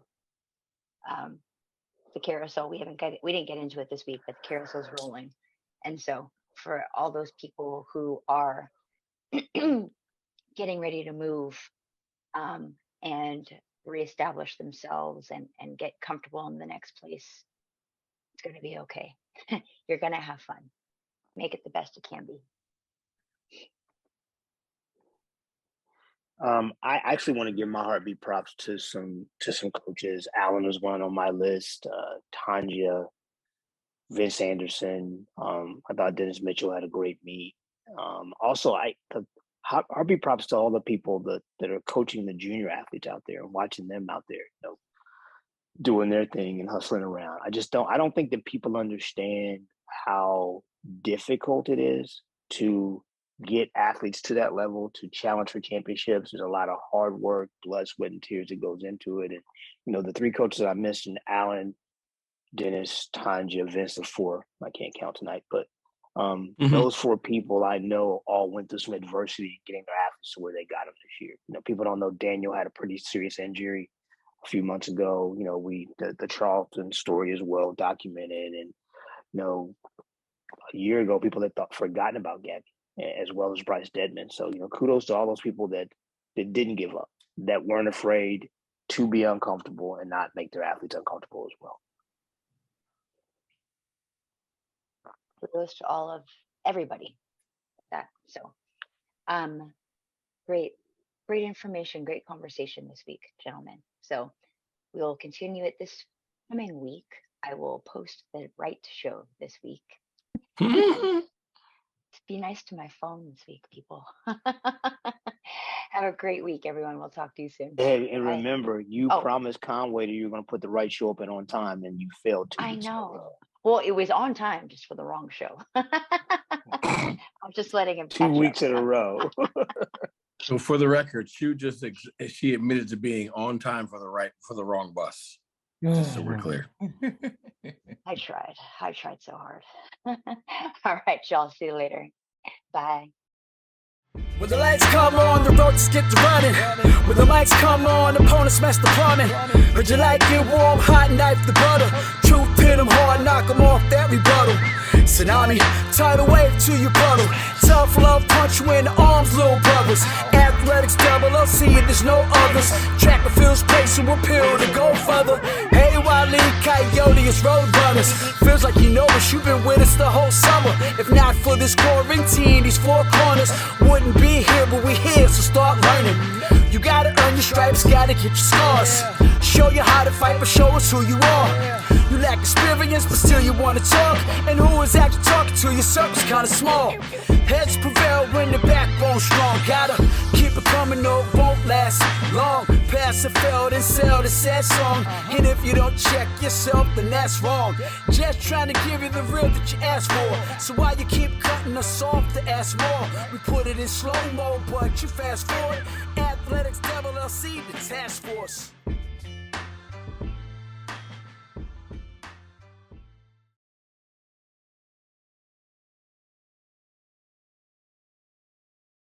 The carousel, we didn't get into it this week, but the carousel's rolling. And so for all those people who are getting ready to move and reestablish themselves and get comfortable in the next place, it's going to be okay. You're going to have fun. Make it the best it can be. I actually want to give my heartbeat props to some coaches. Alan was one on my list. Tanya, Vince Anderson. I thought Dennis Mitchell had a great meet. Also, heartbeat props to all the people that are coaching the junior athletes out there and watching them out there, doing their thing and hustling around. I don't think that people understand how difficult it is to get athletes to that level, to challenge for championships. There's a lot of hard work, blood, sweat, and tears that goes into it. And, the 3 coaches I mentioned, Alan, Dennis, Tanja, Vince, the 4, I can't count tonight, but those 4 people I know all went through some adversity getting their athletes to where they got them this year. People don't know Daniel had a pretty serious injury a few months ago. The Charlton story is well documented, and a year ago people had forgotten about Gabby, as well as Bryce Dedman. So kudos to all those people that didn't give up, that weren't afraid to be uncomfortable and not make their athletes uncomfortable as well. Kudos to all of everybody. Great information, great conversation this week, gentlemen. So we will continue it this coming week. I will post the right show this week. Be nice to my phone this week, people. Have a great week, everyone. We'll talk to you soon. Hey, and remember, you promised Conway that you were going to put the right show up and on time, and you failed to. I know. Well, it was on time, just for the wrong show. I'm just letting him. 2 weeks in a row. So, for the record, she admitted to being on time for the wrong bus. Just so we're clear. I tried so hard. All right, y'all. See you later. Bye. When the lights come on, the road just get to running. When the lights come on, opponents mess the plumbing. Heard you like it warm, hot, knife the butter. Truth hit them hard, knock them off that rebuttal. Tsunami, tidal wave to your puddle. Tough love, punch you in the arms, little brothers. Athletics, LLC, there's no others. Track and field's pacing with pill to go further. Hey, Wile E. Coyote, it's road runners. Feels like you know us, you've been with us the whole summer. If not for this quarantine, these 4 corners wouldn't be here, but we here, so start learning. You gotta earn your stripes, gotta get your scars. Show you how to fight, but show us who you are. You lack experience, but still you wanna talk. And who is actually talking to? Your circle's kinda small. Heads prevail when the backbone's strong. Gotta keep it coming, no, it won't last long. Pass and fail, then sell the sad song. And if you don't check yourself, then that's wrong. Just trying to give you the real that you asked for. So why you keep cutting us off to ask more? We put it in slow-mo, but you fast forward. Athletics, LLC, the task force.